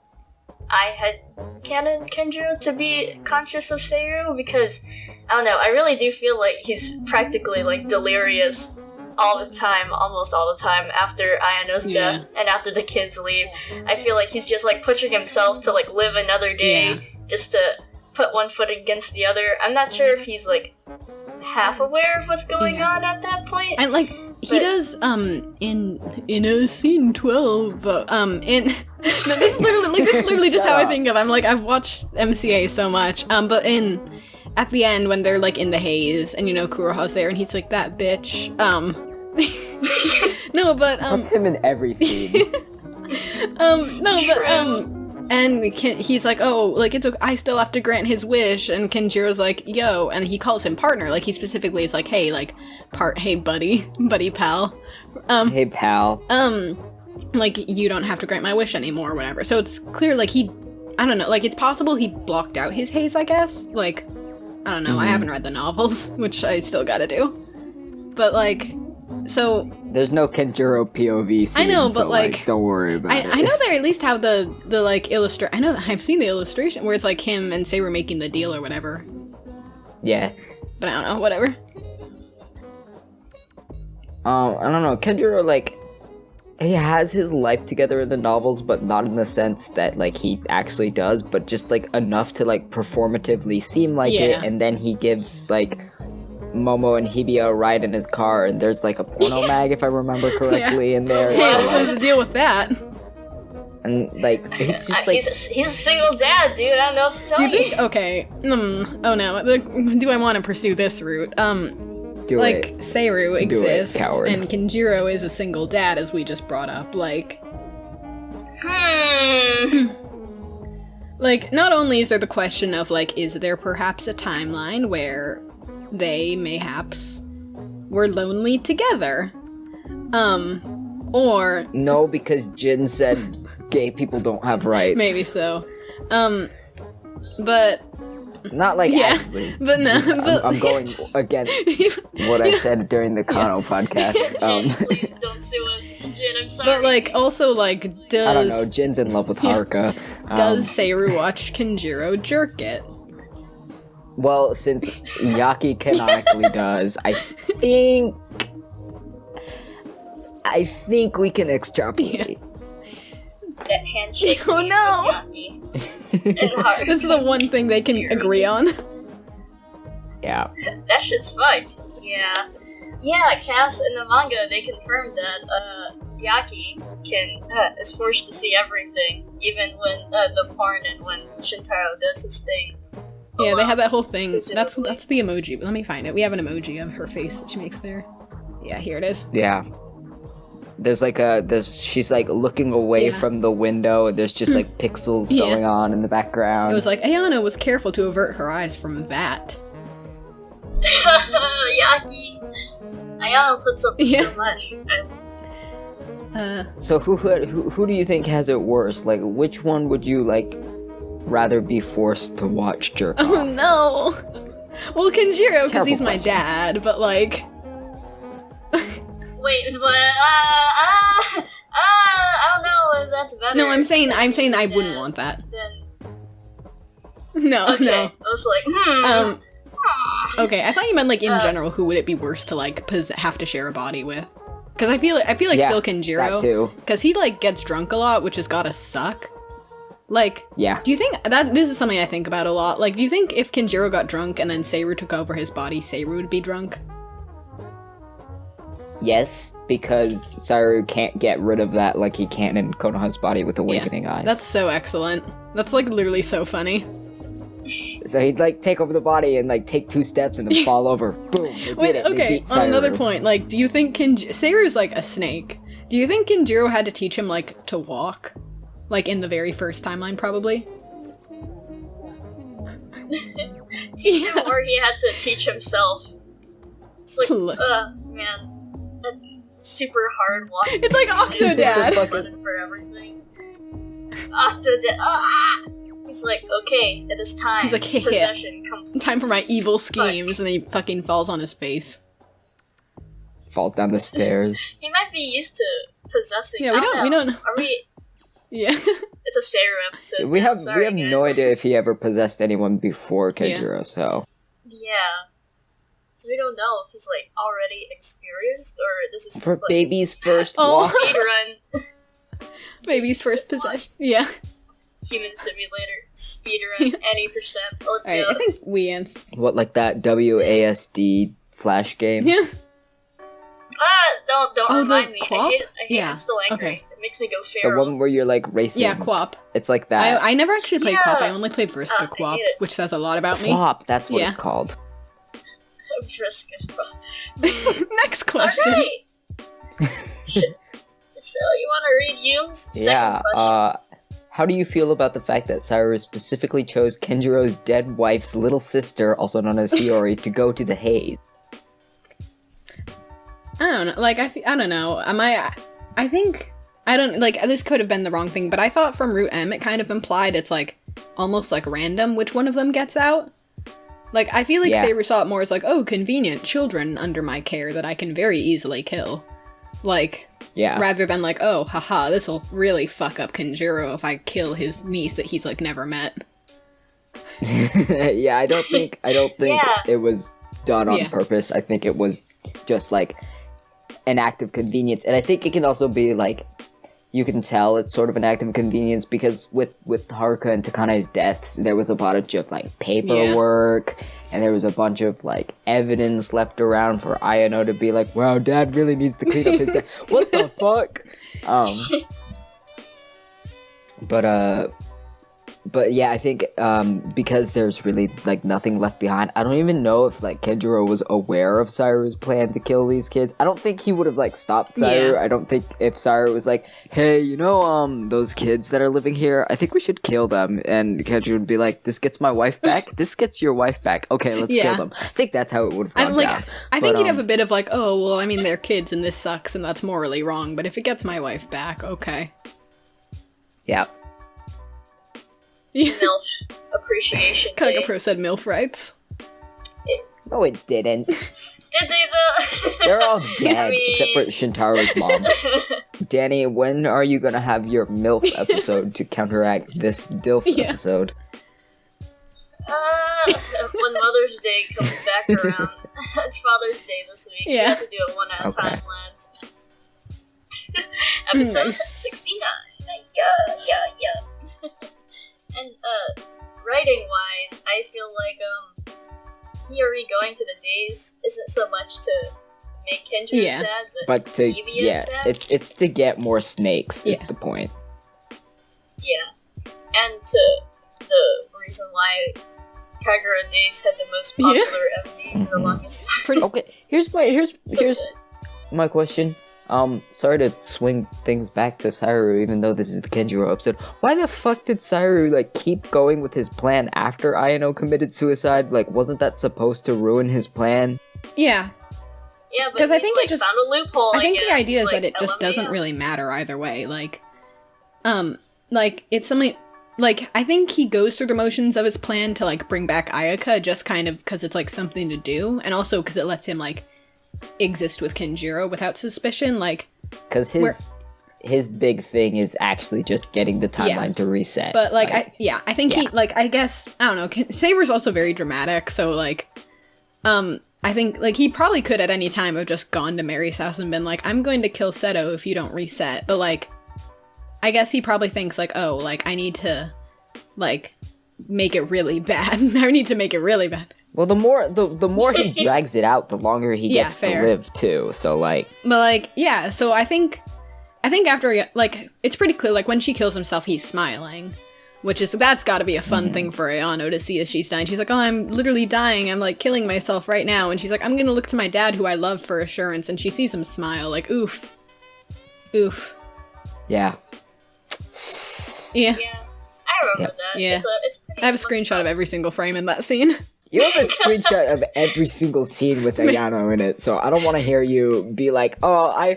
I had canon Kenjiro to be conscious of Seiru, because, I don't know, I really do feel like he's practically, like, delirious all the time, almost all the time, after Ayano's death, and after the kids leave. I feel like he's just, like, pushing himself to, like, live another day, just to put one foot against the other. I'm not sure if he's, like, half aware of what's going on at that point. And, like, he does, in a scene 12, this is literally just how I think of. I'm like, I've watched MCA so much, but at the end when they're, like, in the haze, and, you know, Kuroha's there, and he's like, that bitch, no, but, That's him in every scene. and he's like, oh, like, it's okay, I still have to grant his wish, and Kenjiro's like, yo, and he calls him partner, like, he specifically is like, hey, like, hey, buddy pal. Hey, pal. Like, you don't have to grant my wish anymore, or whatever. So it's clear, like, I don't know, like, it's possible he blocked out his haze, I guess, like, I don't know, I haven't read the novels, which I still gotta do. But, like, so... There's no Kenjiro POV scene, I know, but, so, like, don't worry about it. I know they at least have the like, I know I've seen the illustration where it's, like, him and Seiru making the deal or whatever. Yeah. But I don't know, whatever. I don't know, Kenjiro, like, he has his life together in the novels, but not in the sense that, like, he actually does, but just, like, enough to, like, performatively seem like it, and then he gives, like, Momo and Hibiya a ride in his car, and there's, like, a porno mag, if I remember correctly, in there. Hey, So, what's the like, deal with that? and, like, it's just, like... He's a single dad, dude. I don't know what to tell Do you. you think, okay, oh no, do I want to pursue this route? Do like, it. Seiru Do it, exists, coward. and Kenjiro is a single dad, as we just brought up, like... Like, not only is there the question of, like, is there perhaps a timeline where they, mayhaps, were lonely together? Or... No, because Jin said gay people don't have rights. Maybe so. But... Not like Yeah, actually. but no, but I'm going against what I said during the Kano podcast. Jin, please don't sue us. Jin, I'm sorry. But like, also like, I don't know. does Jin's in love with Haruka. Seiru watch Kenjiro jerk it? Well, since Yaki canonically does, I think we can extrapolate. That handshake. Oh no! That's the one thing they can agree on. Yeah. That shit's fucked. Yeah. Yeah, Cass in the manga, they confirmed that Yaki is forced to see everything, even when the porn and when Shintaro does his thing. Yeah, they have that whole thing. Presumably. That's the emoji. Let me find it. We have an emoji of her face that she makes there. Yeah, here it is. Yeah. There's like she's like looking away from the window. There's just like pixels going on in the background. It was like, Ayano was careful to avert her eyes from that. Yaki! Ayano puts up with so much. So who do you think has it worse? Like, which one would you like rather be forced to watch jerk Oh off? no! Well, Kenjiro, because he's my question. dad, but like... Wait, but I don't know if that's better. No, I'm saying I wouldn't want that. Then No, okay, no. I was like, Okay, I thought you meant like in general, who would it be worse to like have to share a body with? Because I feel like Yeah, still that Kenjiro, too. because he like gets drunk a lot, which has gotta suck. Like, Yeah. do you think that this is something I think about a lot? Like, do you think if Kenjiro got drunk and then Seiru took over his body, Seiru would be drunk? Yes, because Saru can't get rid of that like he can in Konoha's body with awakening eyes. That's so excellent. That's like literally so funny. So he'd like take over the body and like take 2 steps and then fall over. Boom. They Wait, did it. They okay, beat on another Saru. point, like, do you think Seiru's like a snake? Do you think Kenjiro had to teach him like to walk? Like in the very first timeline, probably? teach him, or he had to teach himself. It's like, man, that's super hard walking. It's like Octodad. Running for everything. Octodad. He's like, okay, it is time. He's like, hey, possession comes. Time for my evil schemes, and then he fucking falls on his face. Falls down the stairs. He might be used to possessing. Yeah, we don't. Are we? Yeah. It's a Seiru episode. We have Sorry, no guys. idea if he ever possessed anyone before Kenjiro, so Yeah. So we don't know if he's like already experienced or this is for like, baby's first Oh. walk. speedrun. Baby's first possession. Yeah. Human simulator speedrun any percent. Let's Alright, go. I think we answered. What, like that WASD flash game? Yeah. Don't Oh, the remind me. Quap? I hate Yeah. I'm still angry. Okay. It makes me go The feral. one where you're like racing. Yeah, Quap. It's like that. I never actually played Yeah. Quap. I only played Vriska I Quap, hate it. which says a lot about me. Quap, that's what Yeah. it's called. Next question. Alright. So you want to read Yoon's second Yeah, question? how do you feel about the fact that Cyrus specifically chose Kenjiro's dead wife's little sister, also known as Hiyori, to go to the haze? I don't know. Like, I don't know. I think, I don't, like, this could have been the wrong thing, but I thought from Route M it kind of implied it's, like, almost, like, random which one of them gets out. Like, I feel like Yeah. Seiru saw it more as, like, oh, convenient, children under my care that I can very easily kill. Like, Yeah. rather than, like, oh, haha, this'll really fuck up Kenjiro if I kill his niece that he's, like, never met. Yeah, I don't think Yeah. it was done on Yeah. purpose. I think it was just like an act of convenience, and I think it can also be like you can tell it's sort of an act of convenience because with Haruka and Takane's deaths, there was a bunch of like paperwork, and there was a bunch of like evidence left around for Ayano to be like, "Wow, Dad really needs to clean up his death." What the fuck? But yeah, I think because there's really like nothing left behind. I don't even know if like Kenjiro was aware of Sairu's plan to kill these kids. I don't think he would have like stopped Sairu. Yeah. I don't think if Sairu was like, "Hey, you know those kids that are living here, I think we should kill them," and Kenjiro would be like, "This gets my wife back. This gets your wife back. Okay, let's Yeah. kill them." I think that's how it would have I gone like. down. I think But, you'd have a bit of like, oh well, I mean they're kids and this sucks and that's morally wrong. But if it gets my wife back, okay. Yeah. MILF appreciation day. Kagerou said MILF rights. No, it didn't. Did they though? They're all dead, mean- except for Shintaro's mom. Danny, when are you gonna have your MILF episode to counteract this DILF episode? When Mother's Day comes back around. It's Father's Day this week. Yeah. We have to do it one at a time, lads. Episode Nice. 69. Yeah. And, writing-wise, I feel like, Hiyori going to the days isn't so much to make Kenjirou sad, But to Evie is sad. it's to get more snakes is the point. Yeah. And to the reason why Kagerou Days had the most popular MV in the longest time. Okay, here's So good. my question. Sorry to swing things back to Sairou, even though this is the Kenjiro episode. Why the fuck did Sairou, like, keep going with his plan after Ayano committed suicide? Like, wasn't that supposed to ruin his plan? Yeah. Yeah, but 'Cause I he, think like, it just- found a loophole, I think guess. the idea is Like, that it just doesn't LMAO. really matter either way. Like, it's something. Like, I think he goes through the motions of his plan to, like, bring back Ayaka just kind of because it's, like, something to do, and also because it lets him, like, exist with Kenjiro without suspicion. Like, Because his big thing is actually just getting the timeline to reset. but like, I think yeah. he, like, I guess, I don't know. Saber's also very dramatic, so like, I think like he probably could at any time have just gone to Mary's house and been like, I'm going to kill Seto if you don't reset. But like, I guess he probably thinks like, oh, like I need to, like, make it really bad. I need to make it really bad. Well, the more he drags it out, the longer he Yeah, gets fair. to live too. So like, But like, yeah. So I think after like it's pretty clear. Like when she kills himself, he's smiling, that's got to be a fun thing for Ayano to see as she's dying. She's like, oh, I'm literally dying. I'm like killing myself right now. And she's like, I'm gonna look to my dad, who I love, for assurance. And she sees him smile, like, oof, oof. yeah. Yeah. Yeah, I remember that. Yeah. It's pretty I have a fun screenshot of stuff. every single frame in that scene. You have a screenshot of every single scene with Ayano in it, so I don't want to hear you be like, "Oh, I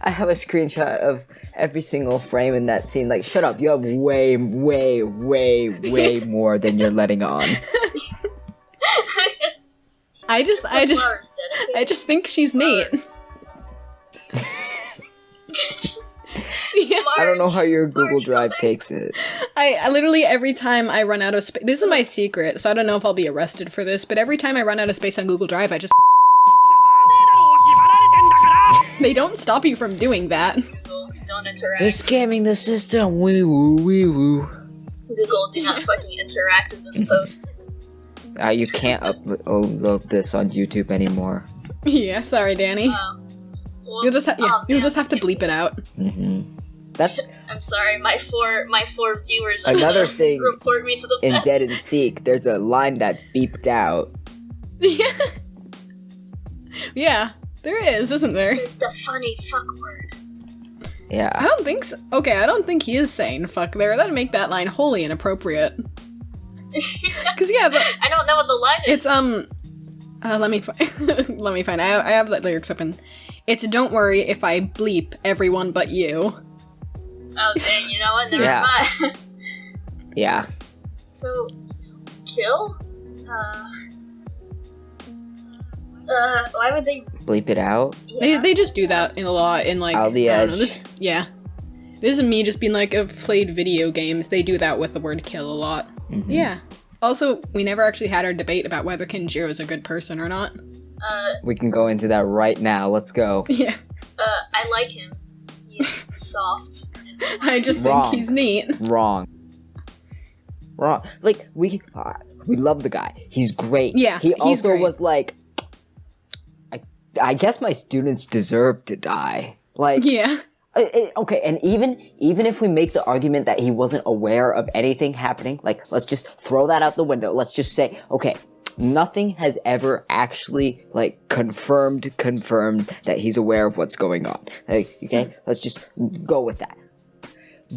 have a screenshot of every single frame in that scene." Like, shut up! You have way more than you're letting on. I just Flowers dedicated. I just think she's neat. Yeah. I don't know how your Google Marge, come Drive back. takes it. I literally, every time I run out of space, this is my secret, so I don't know if I'll be arrested for this, but every time I run out of space on Google Drive, I just they don't stop you from doing that. Google, don't interact. They're scamming the system. Wee woo, wee woo. Google, do not fucking interact with this post. You can't upload this on YouTube anymore. Yeah, sorry, Danny. You'll just you'll just have to damn. bleep it out. That's I'm sorry, my floor viewers. another thing. Report me to the In vets. Dead and Seek, there's a line that beeped out. Yeah. Yeah, there is, isn't there? This is the funny fuck word. I Yeah. don't think so. Okay, I don't think he is saying fuck there. That'd make that line wholly inappropriate. Cause yeah, but I don't know what the line is. it's let me let me find. I have the lyrics open. It's don't worry if I bleep everyone but you. Oh dang, you know what? Never Yeah. mind. Yeah. So, kill? Why would they? Bleep it out. They just do that in a lot in like Out the I don't know, edge. this isn't me just being like, I've played video games. They do that with the word kill a lot. Yeah. Also, we never actually had our debate about whether Kenjiro is a good person or not. We can go into that right now. Let's go. Yeah. I like him. He's soft. I just Wrong. think he's neat. Wrong. Like we love the guy. He's great. Yeah, He he's also great. was like, I guess my students deserve to die. Like, Yeah. okay, and even if we make the argument that he wasn't aware of anything happening, like, let's just throw that out the window. Let's just say, okay, nothing has ever actually, like, confirmed that he's aware of what's going on. Like, okay, let's just go with that.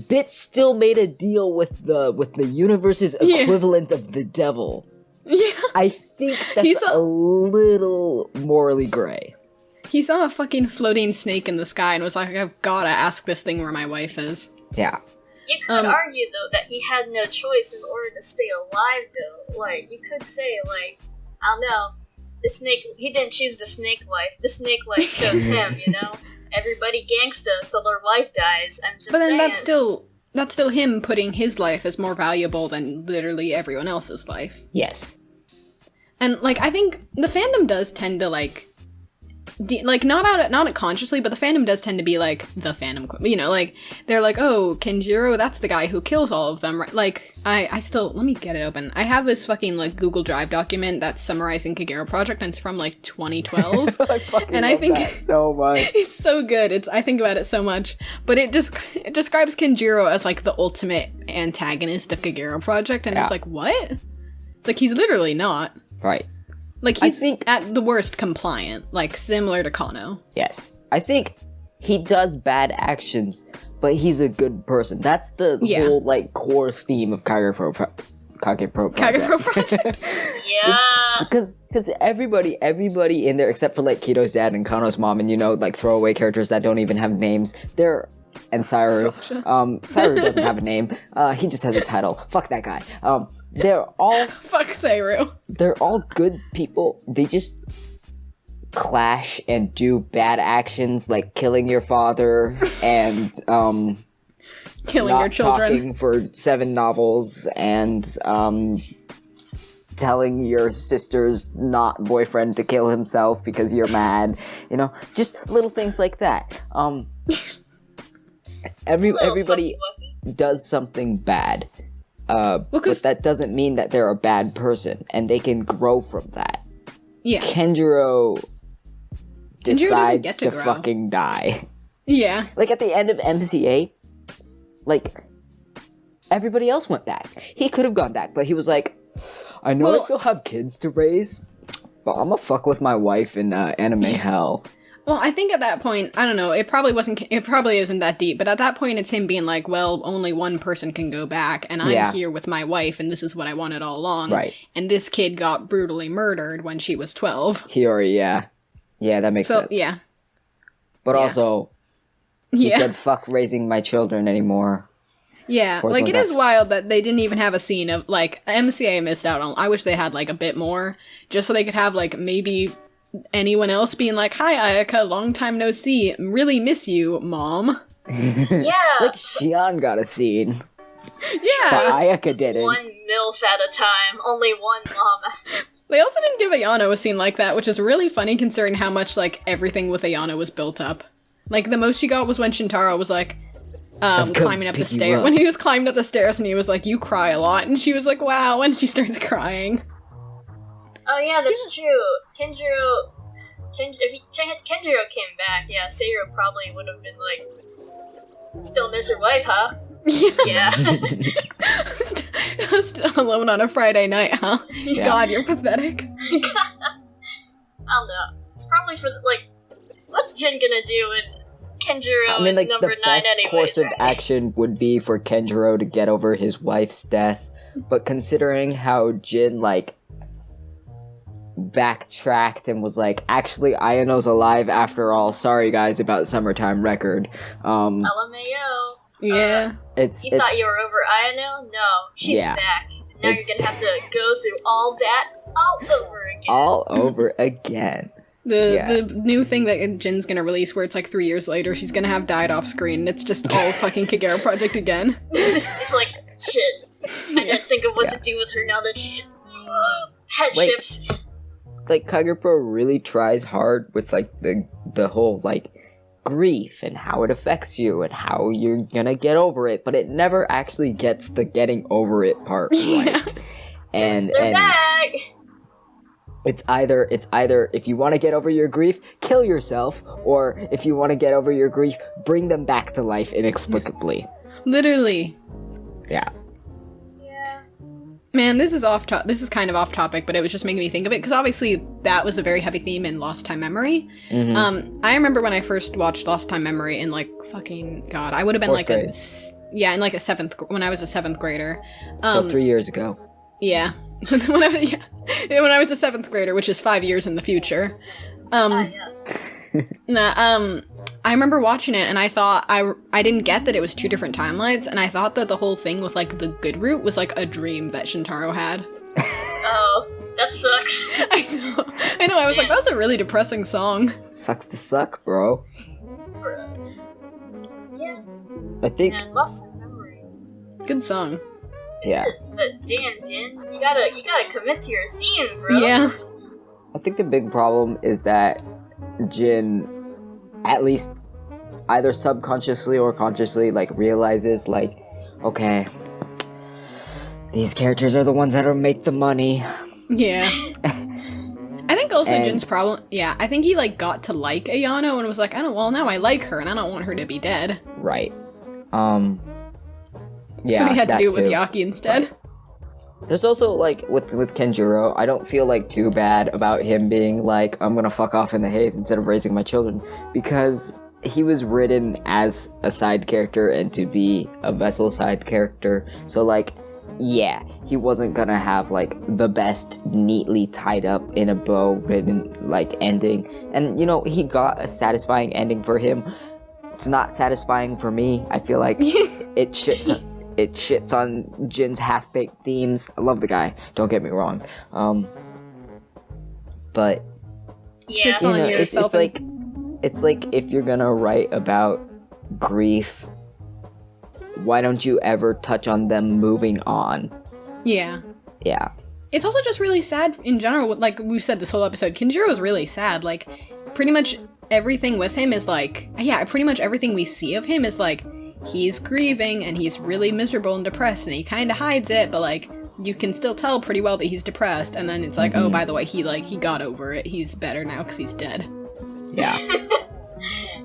Bit still made a deal with the universe's Yeah. equivalent of the devil. Yeah. I think that's He's a little morally gray. He saw a fucking floating snake in the sky and was like, I've gotta ask this thing where my wife is. Yeah. You could argue, though, that he had no choice in order to stay alive, though. Like, you could say, like, I don't know, the snake, he didn't choose the snake life. The snake life chose him, you know? Everybody gangsta until their life dies. I'm just saying. But then that's still him putting his life as more valuable than literally everyone else's life. Yes. And, like, I think the fandom does tend to, like, not consciously, but the fandom does tend to be like the fandom, you know, like they're like, oh, Kenjirou, that's the guy who kills all of them, right? Like, I still, let me get it open. I have this fucking like Google Drive document that's summarizing Kagerou Project, and it's from like 2012. And I think that so much. It's so good. I think about it so much, but it describes Kenjirou as like the ultimate antagonist of Kagerou Project, and it's like, what? It's like he's literally not. Right. Like, he's at the worst compliant, like, similar to Kano. Yes. I think he does bad actions, but he's a good person. That's the whole, like, core theme of Kagerou Project. Kagerou Project? Yeah. Because everybody in there, except for, like, Kito's dad and Kano's mom, and, you know, like, throwaway characters that don't even have names, and Sayuru. Sayuru doesn't have a name. He just has a title. Fuck that guy. They're all... Fuck Sayuru. They're all good people. They just clash and do bad actions, like killing your father and killing your children, talking for 7 novels, and telling your sister's not boyfriend to kill himself because you're mad. You know, just little things like that. Everybody does something bad. But that doesn't mean that they're a bad person, and they can grow from that. Yeah. Kenjirou decides to fucking die. Yeah. Like, at the end of MCA, like, everybody else went back. He could have gone back, but he was like, I know I still have kids to raise, but I'm gonna fuck with my wife in anime hell. Well, I think at that point, I don't know, it probably isn't that deep, but at that point it's him being like, well, only one person can go back, and I'm here with my wife, and this is what I wanted all along. Right. And this kid got brutally murdered when she was 12. Hiyori, yeah. Yeah, that makes sense. Yeah. But also, he said, fuck raising my children anymore. Yeah, like, it is wild that they didn't even have a scene of, like, MCA missed out on, I wish they had, like, a bit more, just so they could have, like, maybe... anyone else being like, hi Ayaka, long time no see, really miss you, mom. Yeah. Like, Shion got a scene. Yeah. But Ayaka didn't. One MILF at a time, only one mom. They also didn't give Ayano a scene like that, which is really funny considering how much, like, everything with Ayano was built up. Like, the most she got was when Shintaro was like, climbing up the stairs. When he was climbing up the stairs and he was like, you cry a lot, and she was like, wow, and she starts crying. Oh yeah, that's true. Kenjirou came back, yeah, Sayuru probably would have been like, still miss her wife, huh? Yeah. Still alone on a Friday night, huh? Yeah. God, you're pathetic. I don't know. It's probably for, like, what's Jin gonna do with Kenjirou in number 9 anyways, the best course of action would be for Kenjirou to get over his wife's death, but considering how Jin, like, backtracked and was like, actually, Ayano's alive after all. Sorry, guys, about Summertime Record. LMAO. Yeah. You thought you were over Ayano? No, she's back. Now you're gonna have to go through all that all over again. All over again. The new thing that Jin's gonna release where it's like 3 years later, she's gonna have died off screen. It's just all fucking Kagerou Project again. It's like, shit. I gotta think of what to do with her now that she's headships. Like, Kagerou really tries hard with, like, the whole, like, grief and how it affects you and how you're gonna get over it, but it never actually gets the getting over it part right. And back. It's either if you want to get over your grief, kill yourself, or if you want to get over your grief, bring them back to life inexplicably. Literally. Yeah. Man, this is kind of off topic, but it was just making me think of it, because obviously that was a very heavy theme in Lost Time Memory. Mm-hmm. I remember when I first watched Lost Time Memory in, like, fucking, God, I would have been, like, when I was a 7th grader. So 3 years ago. Yeah. When I was a 7th grader, which is 5 years in the future. Yes. I remember watching it and I thought I didn't get that it was 2 different timelines, and I thought that the whole thing with like the good route was like a dream that Shintaro had. Oh, that sucks. I know. I was like, that's a really depressing song. Sucks to suck, bro. Yeah. I think. Man, lost in memory. Good song. Yeah. It is, but damn, Jin, you gotta commit to your theme, bro. Yeah. I think the big problem is that Jin, at least either subconsciously or consciously, like realizes, like, okay, these characters are the ones that'll make the money. Yeah. I think also And- Jin's problem. Yeah, I think he like got to like Ayano and was like, well, now I like her and I don't want her to be dead. Right. Yeah. So he had to that do it with too. Yaki instead. There's also, like, with Kenjiro, I don't feel, like, too bad about him being like, I'm gonna fuck off in the haze instead of raising my children, because he was written as a side character and to be a vessel side character, so, like, yeah, he wasn't gonna have, like, the best neatly tied up in a bow written, like, ending, and, you know, he got a satisfying ending for him. It's not satisfying for me. I feel like it shits on Jin's half-baked themes. I love the guy, don't get me wrong. But Yeah. Shits on you know, yourself. it's like if you're gonna write about grief, why don't you ever touch on them moving on? Yeah. Yeah. It's also just really sad in general. Like we've said this whole episode, Kenjiro is really sad. Like, pretty much everything with him is like, yeah, pretty much everything we see of him is like, he's grieving and he's really miserable and depressed and he kind of hides it, but like, you can still tell pretty well that he's depressed. And then it's like, oh, by the way, he got over it. He's better now because he's dead. Yeah.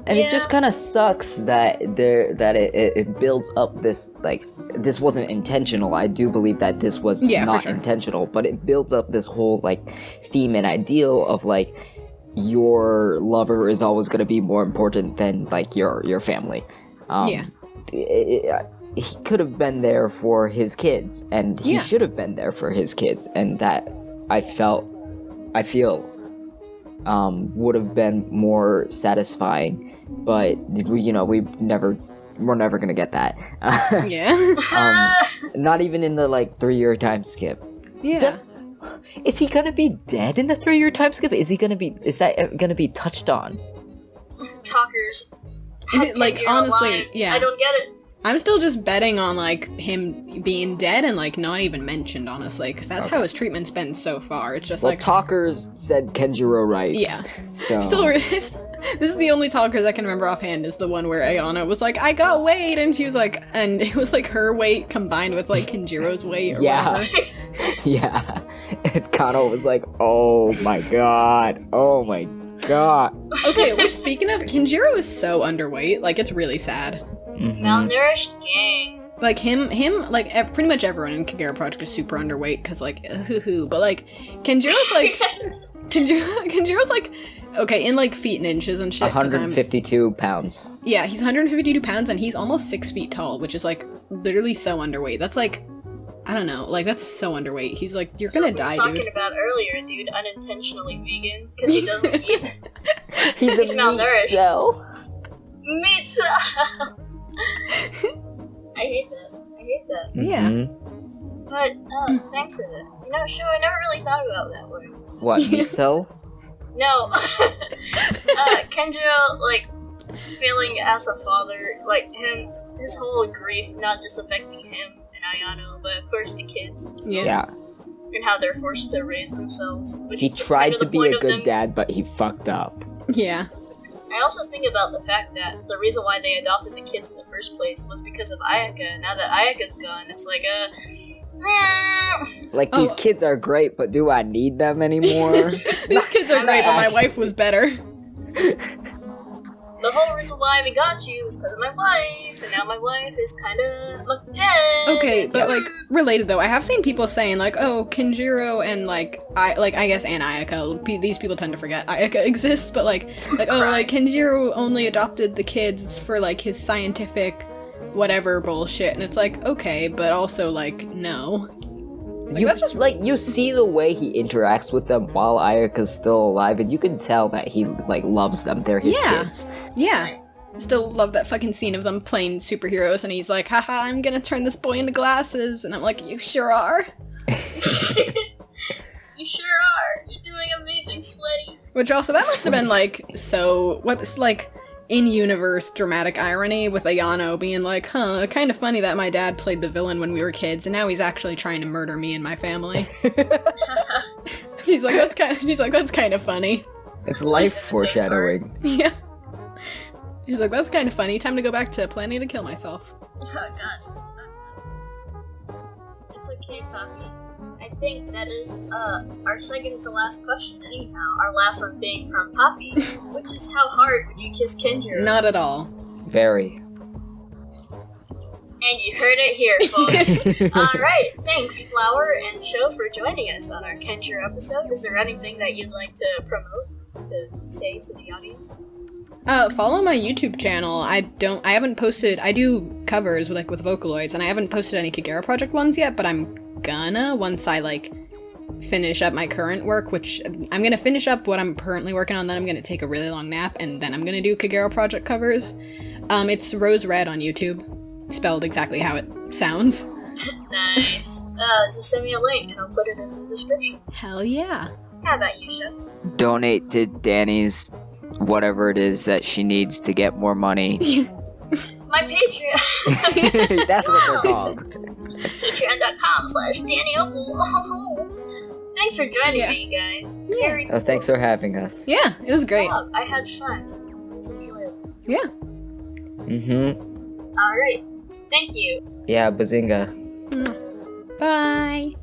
And it just kind of sucks that it builds up this, like, this wasn't intentional. I do believe that this was Yeah, for not sure. intentional, but it builds up this whole, like, theme and ideal of, like, your lover is always going to be more important than, like, your family. Yeah. He could have been there for his kids, and he Yeah. should have been there for his kids, and that I feel would have been more satisfying, but we're never gonna get that. Yeah. Not even in the, like, 3-year time skip. Yeah. Is he gonna be dead in the 3-year time skip? Is that gonna be touched on? Talkers. Is it, like, Kenjiro honestly, line. yeah. I don't get it. I'm still just betting on, like, him being dead and, like, not even mentioned, honestly, because that's how his treatment's been so far. It's just, Well, like... talkers said Kenjiro rights. Yeah. So Still, this is the only talkers I can remember offhand is the one where Ayana was like, I got weight, and she was like, and it was, like, her weight combined with, like, Kenjiro's weight or Yeah. whatever. yeah. And Kano was like, oh my god. Oh my god. Okay, which, speaking of, Kenjiro is so underweight, like, it's really sad. Mhm. Malnourished gang. Like, him, like, pretty much everyone in Kagerou Project is super underweight, because, like, but, like, Kenjiro's, like, Kenjiro's, like, okay, in, like, feet and inches and shit, 'cause 152 pounds. yeah, he's 152 pounds, and he's almost 6 feet tall, which is, like, literally so underweight. That's, like, I don't know, like, that's so underweight. He's, like, you're gonna die, What we were dude. talking about earlier, dude, unintentionally vegan, because he doesn't eat He's He's a malnourished. meat cell. meat. I hate that. Yeah. Mhm. But, thanks to that. You know, Shu, I never really thought about that word. What, meat cell? No. Kenjiro, like, feeling as a father, like, his whole grief not just affecting him and Ayano, but of course the kids. So, Yeah. Yeah. And how they're forced to raise themselves. Which He is tried to the be point a of good them. dad, but he fucked up. Yeah. I also think about the fact that the reason why they adopted the kids in the first place was because of Ayaka. Now that Ayaka's gone, it's like, Like, these Oh. kids are great, but do I need them anymore? These kids are great, but my wife was better. the whole reason why we got you was because of my wife, and now my wife is kind of dead. Okay, but, like, related though, I have seen people saying, like, oh, Kenjiro and, like, I guess, and Ayaka, these people tend to forget Ayaka exists, but, like, oh, like, Kenjiro only adopted the kids for, like, his scientific whatever bullshit, and it's like, okay, but also, like, no. Like, You that's just- you see the way he interacts with them while Ayaka's still alive, and you can tell that he, like, loves them. They're his Yeah. kids. Yeah. Still love that fucking scene of them playing superheroes, and he's like, haha, I'm gonna turn this boy into glasses. And I'm like, you sure are. You sure are. You're doing amazing, Sweaty. Which also, that must have been like, so, what's like, in-universe dramatic irony with Ayano being like, huh, kind of funny that my dad played the villain when we were kids, and now he's actually trying to murder me and my family. She's like, that's kind of funny. It's life foreshadowing. Yeah. She's like, that's kind of funny. Time to go back to planning to kill myself. Oh god. It's okay, Poppy. I think that is our second to last question anyhow. Our last one being from Poppy, which is how hard would you kiss Kenjirou? Not at all. Very. And you heard it here, folks. Alright, thanks Flower and Sho for joining us on our Kenjirou episode. Is there anything that you'd like to promote, to say to the audience? Follow my YouTube channel. I haven't posted, I do covers with Vocaloids, and I haven't posted any Kagerou Project ones yet, but I'm gonna once I, finish up my current work, which I'm gonna finish up what I'm currently working on, then I'm gonna take a really long nap, and then I'm gonna do Kagerou Project covers. It's Rose Red on YouTube, spelled exactly how it sounds. Nice. Just send me a link, and I'll put it in the description. Hell yeah. How about you, Sho? Donate to Danny's whatever it is that she needs to get more money. My Patreon. That's what they're called. Patreon.com/DannyOpal. Thanks for joining me, guys. Very cool. Thanks for having us. Yeah, it was great. I had fun. It was enjoyable. Yeah. Alright. Thank you. Yeah, bazinga. Bye.